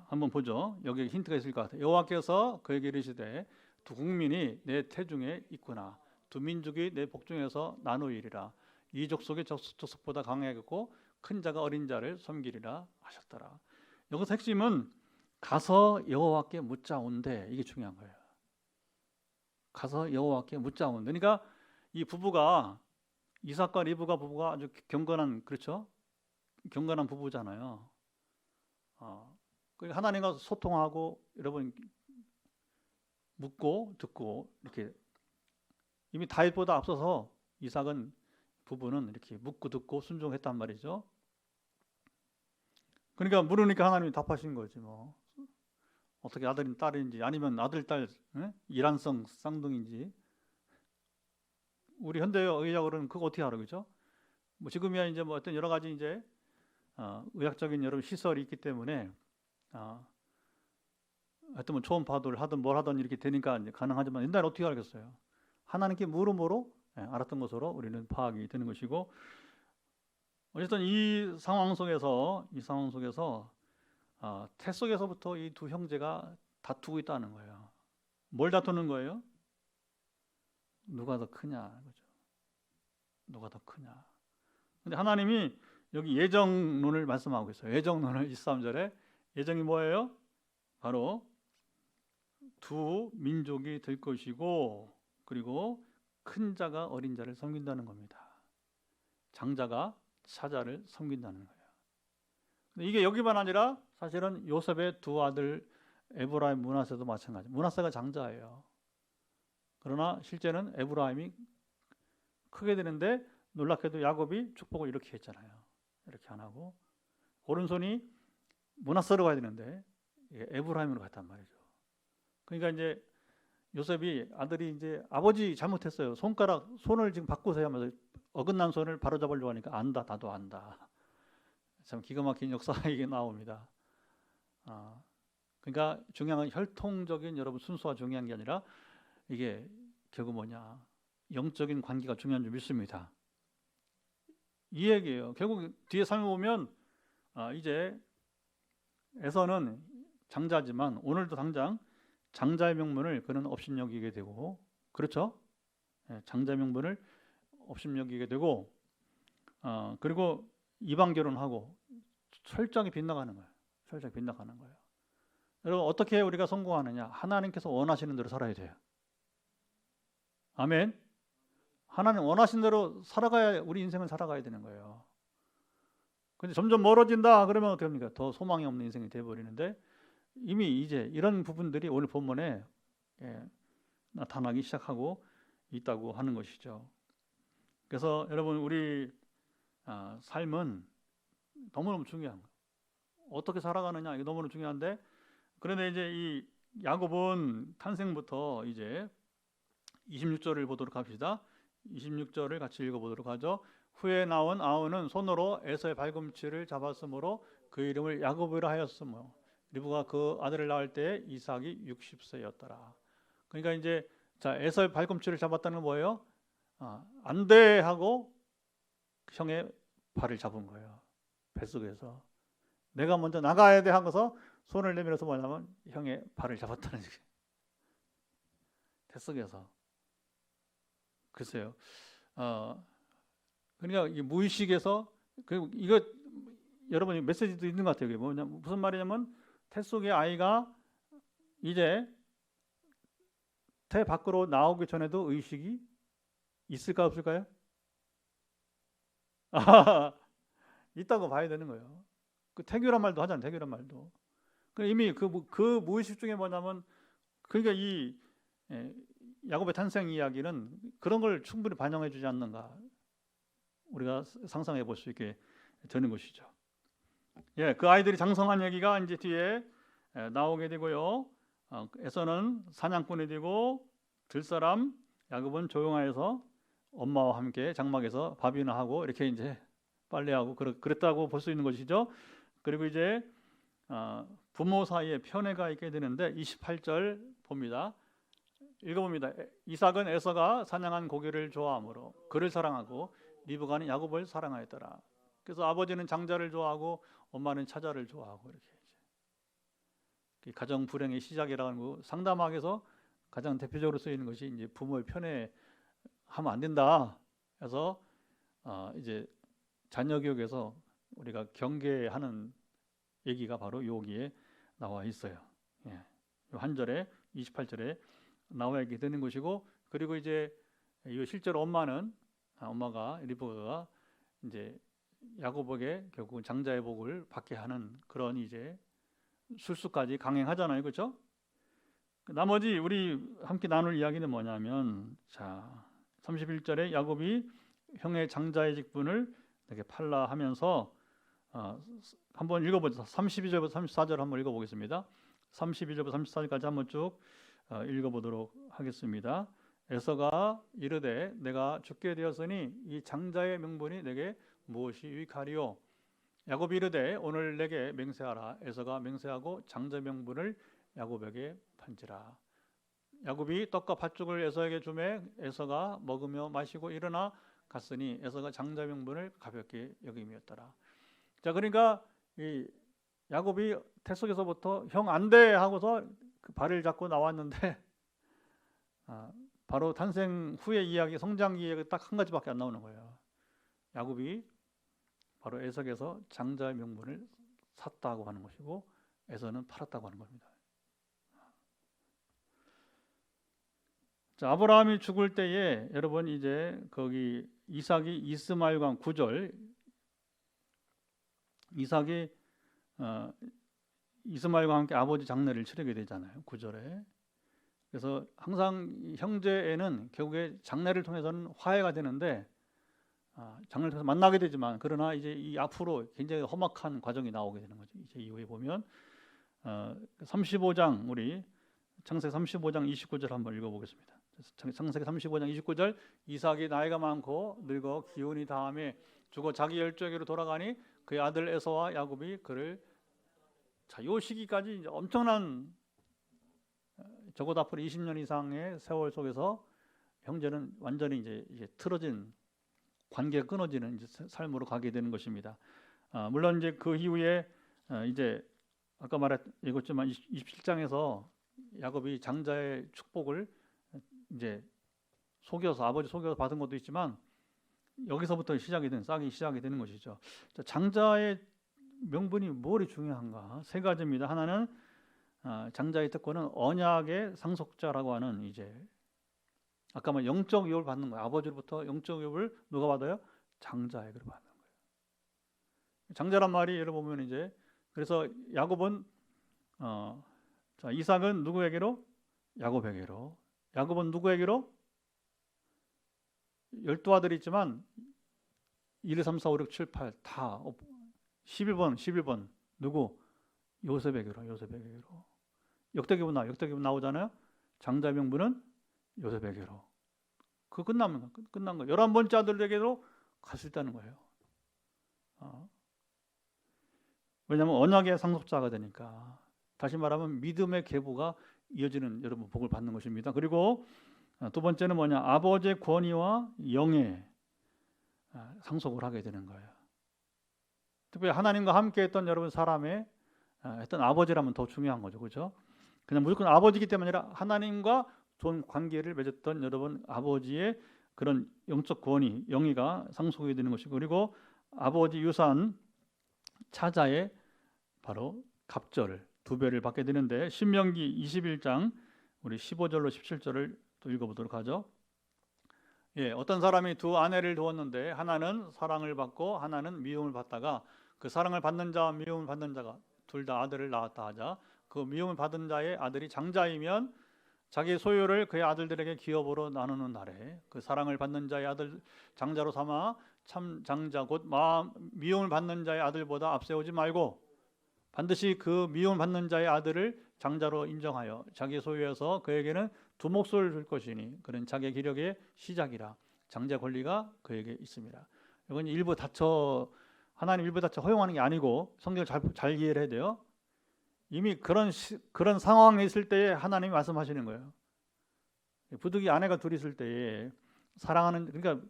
한번 보죠. 여기 힌트가 있을 것 같아요. 여호와께서 그에게 이르시되 두 국민이 내 태중에 있구나. 두 민족이 내 복중에서 나누이리라. 이 족속이 저 족속보다 강하겠고 큰 자가 어린 자를 섬기리라 하셨더라. 여기서 핵심은 가서 여호와께 묻자온대. 이게 중요한 거예요. 가서 여호와께 묻자온대. 그러니까 이 부부가 이삭과 리브가 부부가 아주 경건한, 그렇죠? 경건한 부부잖아요. 그러니까 하나님과 소통하고 여러분 묻고 듣고 이렇게 이미 다윗보다 앞서서 이삭은 부부는 이렇게 묻고 듣고 순종했단 말이죠. 그러니까 물으니까 하나님이 답하신 거지 뭐. 어떻게 아들인 딸인지 아니면 아들 딸 이란성 쌍둥이인지 우리 현대 의학으로는 그거 어떻게 알아, 그죠? 뭐 지금이야 이제 뭐 어떤 여러 가지 이제 의학적인 여러 시설이 있기 때문에 하여튼 뭐 초음파도를 하든 뭘 하든 이렇게 되니까 이제 가능하지만 옛날에 어떻게 알겠어요? 하나님께 물음으로 알았던 것으로 우리는 파악이 되는 것이고, 어쨌든 이 상황 속에서 태 속에서부터 이 두 형제가 다투고 있다는 거예요. 뭘 다투는 거예요? 누가 더 크냐, 그죠? 누가 더 크냐. 근데 하나님이 여기 예정론을 말씀하고 있어요. 예정론을 23절에 예정이 뭐예요? 바로 두 민족이 될 것이고, 그리고 큰 자가 어린 자를 섬긴다는 겁니다. 장자가 차자를 섬긴다는 거예요. 근데 이게 여기만 아니라 사실은 요셉의 두 아들 에브라임, 므낫세도 마찬가지. 므낫세가 장자예요. 그러나 실제는 에브라임이 크게 되는데 놀랍게도 야곱이 축복을 이렇게 했잖아요. 이렇게 안 하고 오른손이 므낫세로 가야 되는데 에브라임으로 갔단 말이죠. 그러니까 이제 요셉이 아들이 이제 아버지 잘못했어요. 손을 지금 바꾸세요 하면서 어긋난 손을 바로잡으려고 하니까 안다, 나도 안다. 참 기가 막힌 역사가 이게 나옵니다. 그러니까 중요한 건 혈통적인 여러분 순수가 중요한 게 아니라 이게 결국 뭐냐, 영적인 관계가 중요한 줄 믿습니다. 이 얘기예요. 결국 뒤에 살펴보면 이제 에서는 장자지만 오늘도 당장 장자의 명분을 그는 업신여기게 되고, 그렇죠? 장자의 명분을 업신여기게 되고, 그리고 이방 결혼하고 철저하게 빗나가는 거예요. 철저하게 빗나가는 거예요. 여러분 어떻게 우리가 성공하느냐? 하나님께서 원하시는 대로 살아야 돼요. 아멘. 하나님 원하신 대로 살아가야 우리 인생을 살아가야 되는 거예요. 근데 점점 멀어진다 그러면 어떻게 합니까? 더 소망이 없는 인생이 되어버리는데 이미 이제 이런 부분들이 오늘 본문에 나타나기 시작하고 있다고 하는 것이죠. 그래서 여러분 우리 삶은 너무너무 중요한 거예요. 어떻게 살아가느냐 이게 너무너무 중요한데, 그런데 이제 이 야곱은 탄생부터 이제 26절을 보도록 합시다. 26절을 같이 읽어보도록 하죠. 후에 나온 아우는 손으로 에서의 발꿈치를 잡았으므로 그 이름을 야곱이라 하였으며 리브가 그 아들을 낳을 때 이삭이 60세였더라. 그러니까 이제 에서의 발꿈치를 잡았다는 건 뭐예요? 안 돼 하고 형의 발을 잡은 거예요. 뱃속에서 내가 먼저 나가야 돼 하고서 손을 내밀어서 뭐냐면 형의 발을 잡았다는 얘기예요. 뱃속에서. 글쎄요. 그러니까 이 무의식에서, 그리고 이거 여러분이 메시지도 있는 것 같아요. 이게 뭐냐, 무슨 말이냐면 태 속의 아이가 이제 태 밖으로 나오기 전에도 의식이 있을까 없을까요? 있다고 봐야 되는 거예요. 그 태교란 말도 하잖아요. 태교란 말도. 이미 그 무의식 중에 뭐냐면, 그러니까 이 야곱의 탄생 이야기는 그런 걸 충분히 반영해 주지 않는가, 우리가 상상해 볼 수 있게 되는 것이죠. 예, 그 아이들이 장성한 얘기가 이제 뒤에 나오게 되고요. 에서는 사냥꾼이 되고 들사람 야곱은 조용하여서 엄마와 함께 장막에서 밥이나 하고 이렇게 이제 빨래하고 그랬다고 볼 수 있는 것이죠. 그리고 이제 부모 사이에 편애가 있게 되는데 28절 봅니다. 읽어봅니다. 이삭은 에서가 사냥한 고기를 좋아하므로 그를 사랑하고 리브가는 야곱을 사랑하였더라. 그래서 아버지는 장자를 좋아하고 엄마는 차자를 좋아하고 이렇게 이제 가정 불행의 시작이라는 거 상담학에서 가장 대표적으로 쓰이는 것이 이제 부모의 편애하면 안 된다. 그래서 이제 자녀 교육에서 우리가 경계하는 얘기가 바로 여기에 나와 있어요. 예. 한 절에 28절에 나와 있게 되는 것이고, 그리고 이제 이 실제로 엄마가 리브가가 이제 야곱에게 결국은 장자의 복을 받게 하는 그런 이제 술수까지 강행하잖아요, 그렇죠? 나머지 우리 함께 나눌 이야기는 뭐냐면, 자 31절에 야곱이 형의 장자의 직분을 이렇게 팔라 하면서 한번 읽어보죠. 32절부터 34절 한번 읽어보겠습니다. 32절부터 34절까지 한번 쭉 읽어보도록 하겠습니다. 에서가 이르되 내가 죽게 되었으니 이 장자의 명분이 내게 무엇이 유익하리요? 야곱이 이르되 오늘 내게 맹세하라. 에서가 맹세하고 장자 명분을 야곱에게 판지라. 야곱이 떡과 팥죽을 에서에게 주매 에서가 먹으며 마시고 일어나 갔으니 에서가 장자 명분을 가볍게 여김이었더라. 자, 그러니까 이 야곱이 태속에서부터 형 안 돼 하고서 그 발을 잡고 나왔는데 바로 탄생 후의 이야기, 성장 이야기 딱 한 가지밖에 안 나오는 거예요. 야곱이 바로 에석에서 장자의 명분을 샀다고 하는 것이고 에서는 팔았다고 하는 겁니다. 자, 아브라함이 죽을 때에 여러분 이제 거기 이삭이 이스마엘과 9절 이삭이 이스마엘과 함께 아버지 장례를 치르게 되잖아요. 9절에. 그래서 항상 형제에는 결국에 장례를 통해서는 화해가 되는데 장례를 통해서 만나게 되지만 그러나 이제 이 앞으로 굉장히 험악한 과정이 나오게 되는 거죠. 이제 이후에 보면 35장 우리 창세기 35장 29절 한번 읽어보겠습니다. 창세기 35장 29절 이삭이 나이가 많고 늙어 기운이 다함에 죽어 자기 열조에게로 돌아가니 그의 아들 에서와 야곱이 그를 자, 요 시기까지 이제 엄청난 적어도 앞으로 20년 이상의 세월 속에서 형제는 완전히 이제 틀어진 관계가 끊어지는 이제 삶으로 가게 되는 것입니다. 물론 이제 그 이후에 이제 아까 읽었지만 27장에서 야곱이 장자의 축복을 이제 아버지 속여서 받은 것도 있지만 여기서부터 싹이 시작이 되는 것이죠. 자, 장자의 명분이 뭐이 중요한가? 세 가지입니다. 하나는 장자의 특권은 언약의 상속자라고 하는 이제 아까 영적 유업을 받는 거예요. 아버지로부터 영적 유업을 누가 받아요? 장자에게로 받는 거예요. 장자란 말이 예를 보면 이제 그래서 야곱은 자, 이삭은 누구에게로? 야곱에게로. 야곱은 누구에게로? 12아들이 있지만 1, 2, 3, 4, 5, 6, 7, 8 다 11번 누구? 요셉에게로. 역대기분 나오잖아요. 장자 명분은 요셉에게로. 그 끝난 거예요. 11번째 아들에게로 갈 수 있다는 거예요. 왜냐하면 언약의 상속자가 되니까. 다시 말하면 믿음의 계보가 이어지는 여러분 복을 받는 것입니다. 그리고 두 번째는 뭐냐? 아버지의 권위와 영의 상속을 하게 되는 거예요. 특별히 하나님과 함께 했던 여러분 사람의 했던 아버지라면 더 중요한 거죠. 그렇죠? 그냥 무조건 아버지이기 때문에 아니라 하나님과 좋은 관계를 맺었던 여러분 아버지의 그런 영적 권위, 영의가 상속이 되는 것이고 그리고 아버지 유산 차자의 바로 갑절을 2배를 받게 되는데 신명기 21장 우리 15절로 17절을 또 읽어보도록 하죠. 예, 어떤 사람이 두 아내를 두었는데 하나는 사랑을 받고 하나는 미움을 받다가 그 사랑을 받는 자와 미움을 받는 자가 둘 다 아들을 낳았다 하자 그 미움을 받은 자의 아들이 장자이면 자기 소유를 그의 아들들에게 기업으로 나누는 날에 그 사랑을 받는 자의 아들 장자로 삼아 참 장자 곧 미움을 받는 자의 아들보다 앞세우지 말고 반드시 그 미움을 받는 자의 아들을 장자로 인정하여 자기 소유에서 그에게는 두 몫을 줄 것이니 그는 자기 기력의 시작이라 장자 권리가 그에게 있습니다. 이건 하나님 일부 다쳐 허용하는 게 아니고 성경을 잘 이해를 해야 돼요. 이미 그런 상황에 있을 때에 하나님이 말씀하시는 거예요. 부득이 아내가 둘이 있을 때에 사랑하는, 그러니까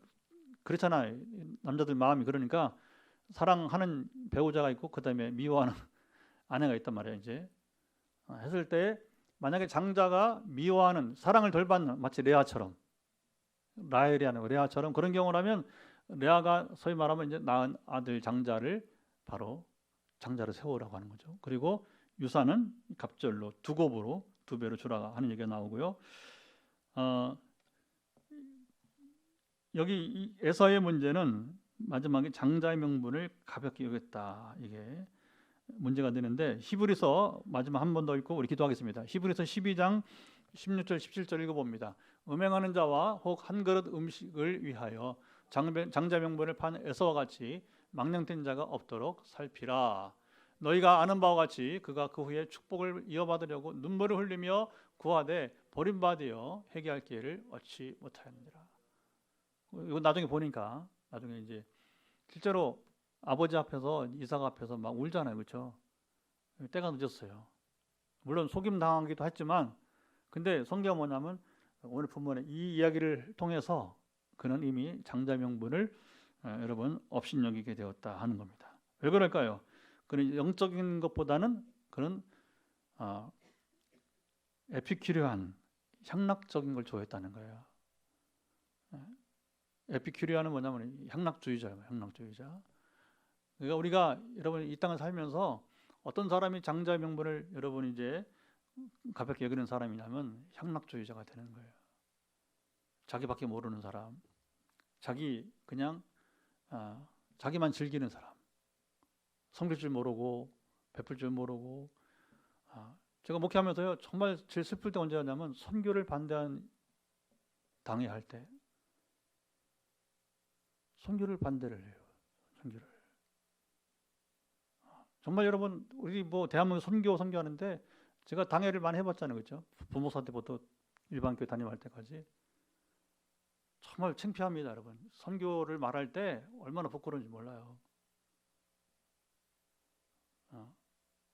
그렇잖아요. 남자들 마음이 그러니까 사랑하는 배우자가 있고 그다음에 미워하는 아내가 있단 말이에요. 이제 했을 때 만약에 장자가 미워하는, 사랑을 덜 받는, 마치 레아처럼, 라헬이 하는 레아처럼 그런 경우라면 레아가 소위 말하면 이제 낳은 아들 장자를 바로 장자로 세우라고 하는 거죠. 그리고 유산은 갑절로 두 곱으로 두 배로 주라 하는 얘기가 나오고요. 여기 이 에서의 문제는 마지막에 장자의 명분을 가볍게 여겼다, 이게 문제가 되는데, 히브리서 마지막 한 번 더 읽고 우리 기도하겠습니다. 히브리서 12장 16절 17절 읽어봅니다. 음행하는 자와 혹 한 그릇 음식을 위하여 장자 명분을 판 에서와 같이 망령된 자가 없도록 살피라. 너희가 아는 바와 같이 그가 그 후에 축복을 이어받으려고 눈물을 흘리며 구하되 버림받으여 회개할 기회를 얻지 못하였느니라. 이거 나중에 보니까 나중에 이제 실제로 아버지 앞에서, 이삭 앞에서 막 울잖아요, 그렇죠? 때가 늦었어요. 물론 속임 당하기도 했지만, 근데 성경은 뭐냐면 오늘 본문에 이 이야기를 통해서 그는 이미 장자 명분을 여러분 업신여기게 되었다 하는 겁니다. 왜 그럴까요? 그는 영적인 것보다는 그는 에피큐리한 향락적인 걸 좋아했다는 거예요. 에피큐리아는 뭐냐면 향락주의자예요. 향락주의자. 그러니까 우리가 여러분 이 땅을 살면서 어떤 사람이 장자의 명분을 여러분 이제 가볍게 여기는 사람이냐면 향락주의자가 되는 거예요. 자기밖에 모르는 사람, 그냥 자기만 즐기는 사람, 섬길 줄 모르고 베풀 줄 모르고. 제가 목회하면서요 정말 제일 슬플 때 언제였냐면 선교를 당해야 할 때. 선교를 반대를 해요. 선교를. 정말 여러분 우리 뭐 대한민국 선교하는데 제가 당회를 많이 해봤잖아요, 그렇죠? 부목사 때부터 일반 교회 담임할 때까지 정말 창피합니다, 여러분. 선교를 말할 때 얼마나 부끄러운지 몰라요.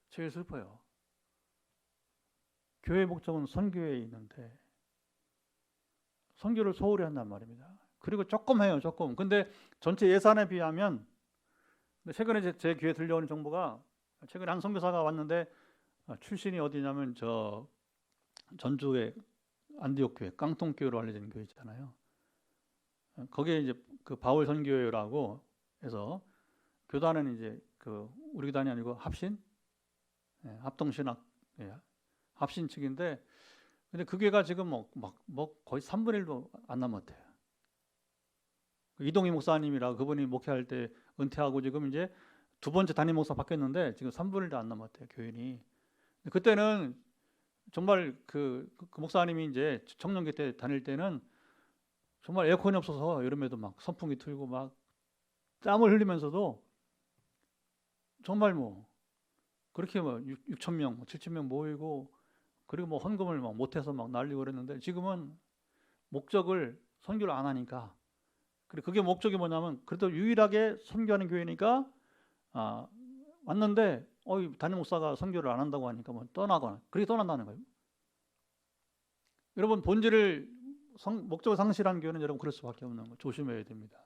제일 슬퍼요. 교회 목적은 선교에 있는데 선교를 소홀히 한단 말입니다. 그리고 조금 해요, 조금. 근데 전체 예산에 비하면, 최근에 제 귀에 들려오는 정보가, 최근에 한 선교사가 왔는데 출신이 어디냐면 저 전주의 안디옥 교회, 깡통교회로 알려진 교회 있잖아요. 거기에 이제 그 바울 선교회라고 해서 교단은 이제 그 우리 교단이 아니고 합신, 합동신학, 합신 측인데, 근데 그 교회가 지금 뭐 거의 3분의 1도 안 남았대요. 이동희 목사님이라 그분이 목회할 때 은퇴하고 지금 이제 두 번째 담임 목사 바뀌었는데 지금 3분의 1도 안 남았대요, 교인이. 그때는 정말 그 목사님이 이제 청년기 때 다닐 때는 정말 에어컨이 없어서 여름에도 막 선풍기 틀고 막 땀을 흘리면서도 정말 뭐 그렇게 뭐 6천 명, 7천 명 모이고, 그리고 뭐 헌금을 막 못해서 막 날리고 그랬는데 지금은 목적을 선교를 안 하니까, 그리고 그게 목적이 뭐냐면 그래도 유일하게 선교하는 교회니까 왔는데 담임 목사가 선교를 안 한다고 하니까 뭐 떠나거나 그렇게 떠난다는 거예요. 여러분 목적을 상실한 교회는 여러분 그럴 수밖에 없는 거 조심해야 됩니다.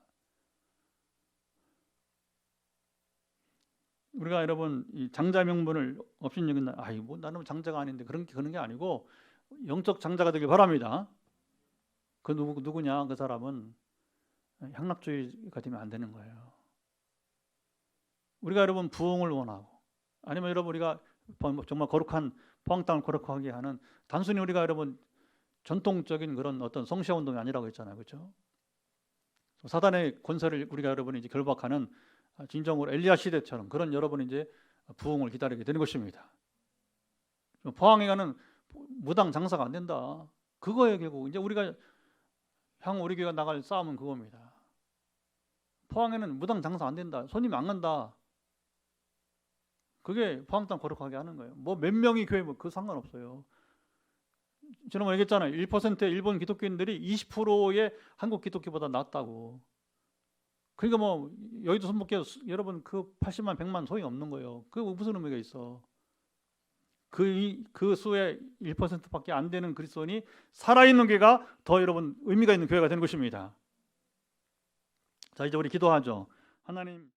우리가 여러분 이 장자 명분을 업신여긴다. 뭐 나는 장자가 아닌데 그런 게 아니고 영적 장자가 되길 바랍니다. 그 누구냐? 그 사람은 향락주의가 되면 안 되는 거예요. 우리가 여러분 부흥을 원하고, 아니면 여러분 우리가 정말 거룩한 포항 땅을 거룩하게 하는, 단순히 우리가 여러분 전통적인 그런 어떤 성시화 운동이 아니라고 했잖아요, 그렇죠? 사단의 권세를 우리가 여러분이 이제 결박하는 진정으로 엘리야 시대처럼 그런 여러분이 이제 부흥을 기다리게 되는 것입니다. 포항에 가는 무당 장사가 안 된다. 그거예요. 결국 이제 우리 교회가 나갈 싸움은 그겁니다. 포항에는 무당 장사 안 된다. 손님이 안 간다. 그게 포항 땅 거룩하게 하는 거예요. 뭐 몇 명이 교회 그 상관없어요. 지난번에 얘기했잖아요. 1%의 일본 기독교인들이 20%의 한국 기독교보다 낫다고. 그러니까 뭐 여의도 손목교 여러분 그 80만 100만 소용이 없는 거예요. 그 무슨 의미가 있어? 그 수의 1%밖에 안 되는 그리스도인이 살아있는 교회가 더 여러분 의미가 있는 교회가 되는 것입니다. 자, 이제 우리 기도하죠. 하나님.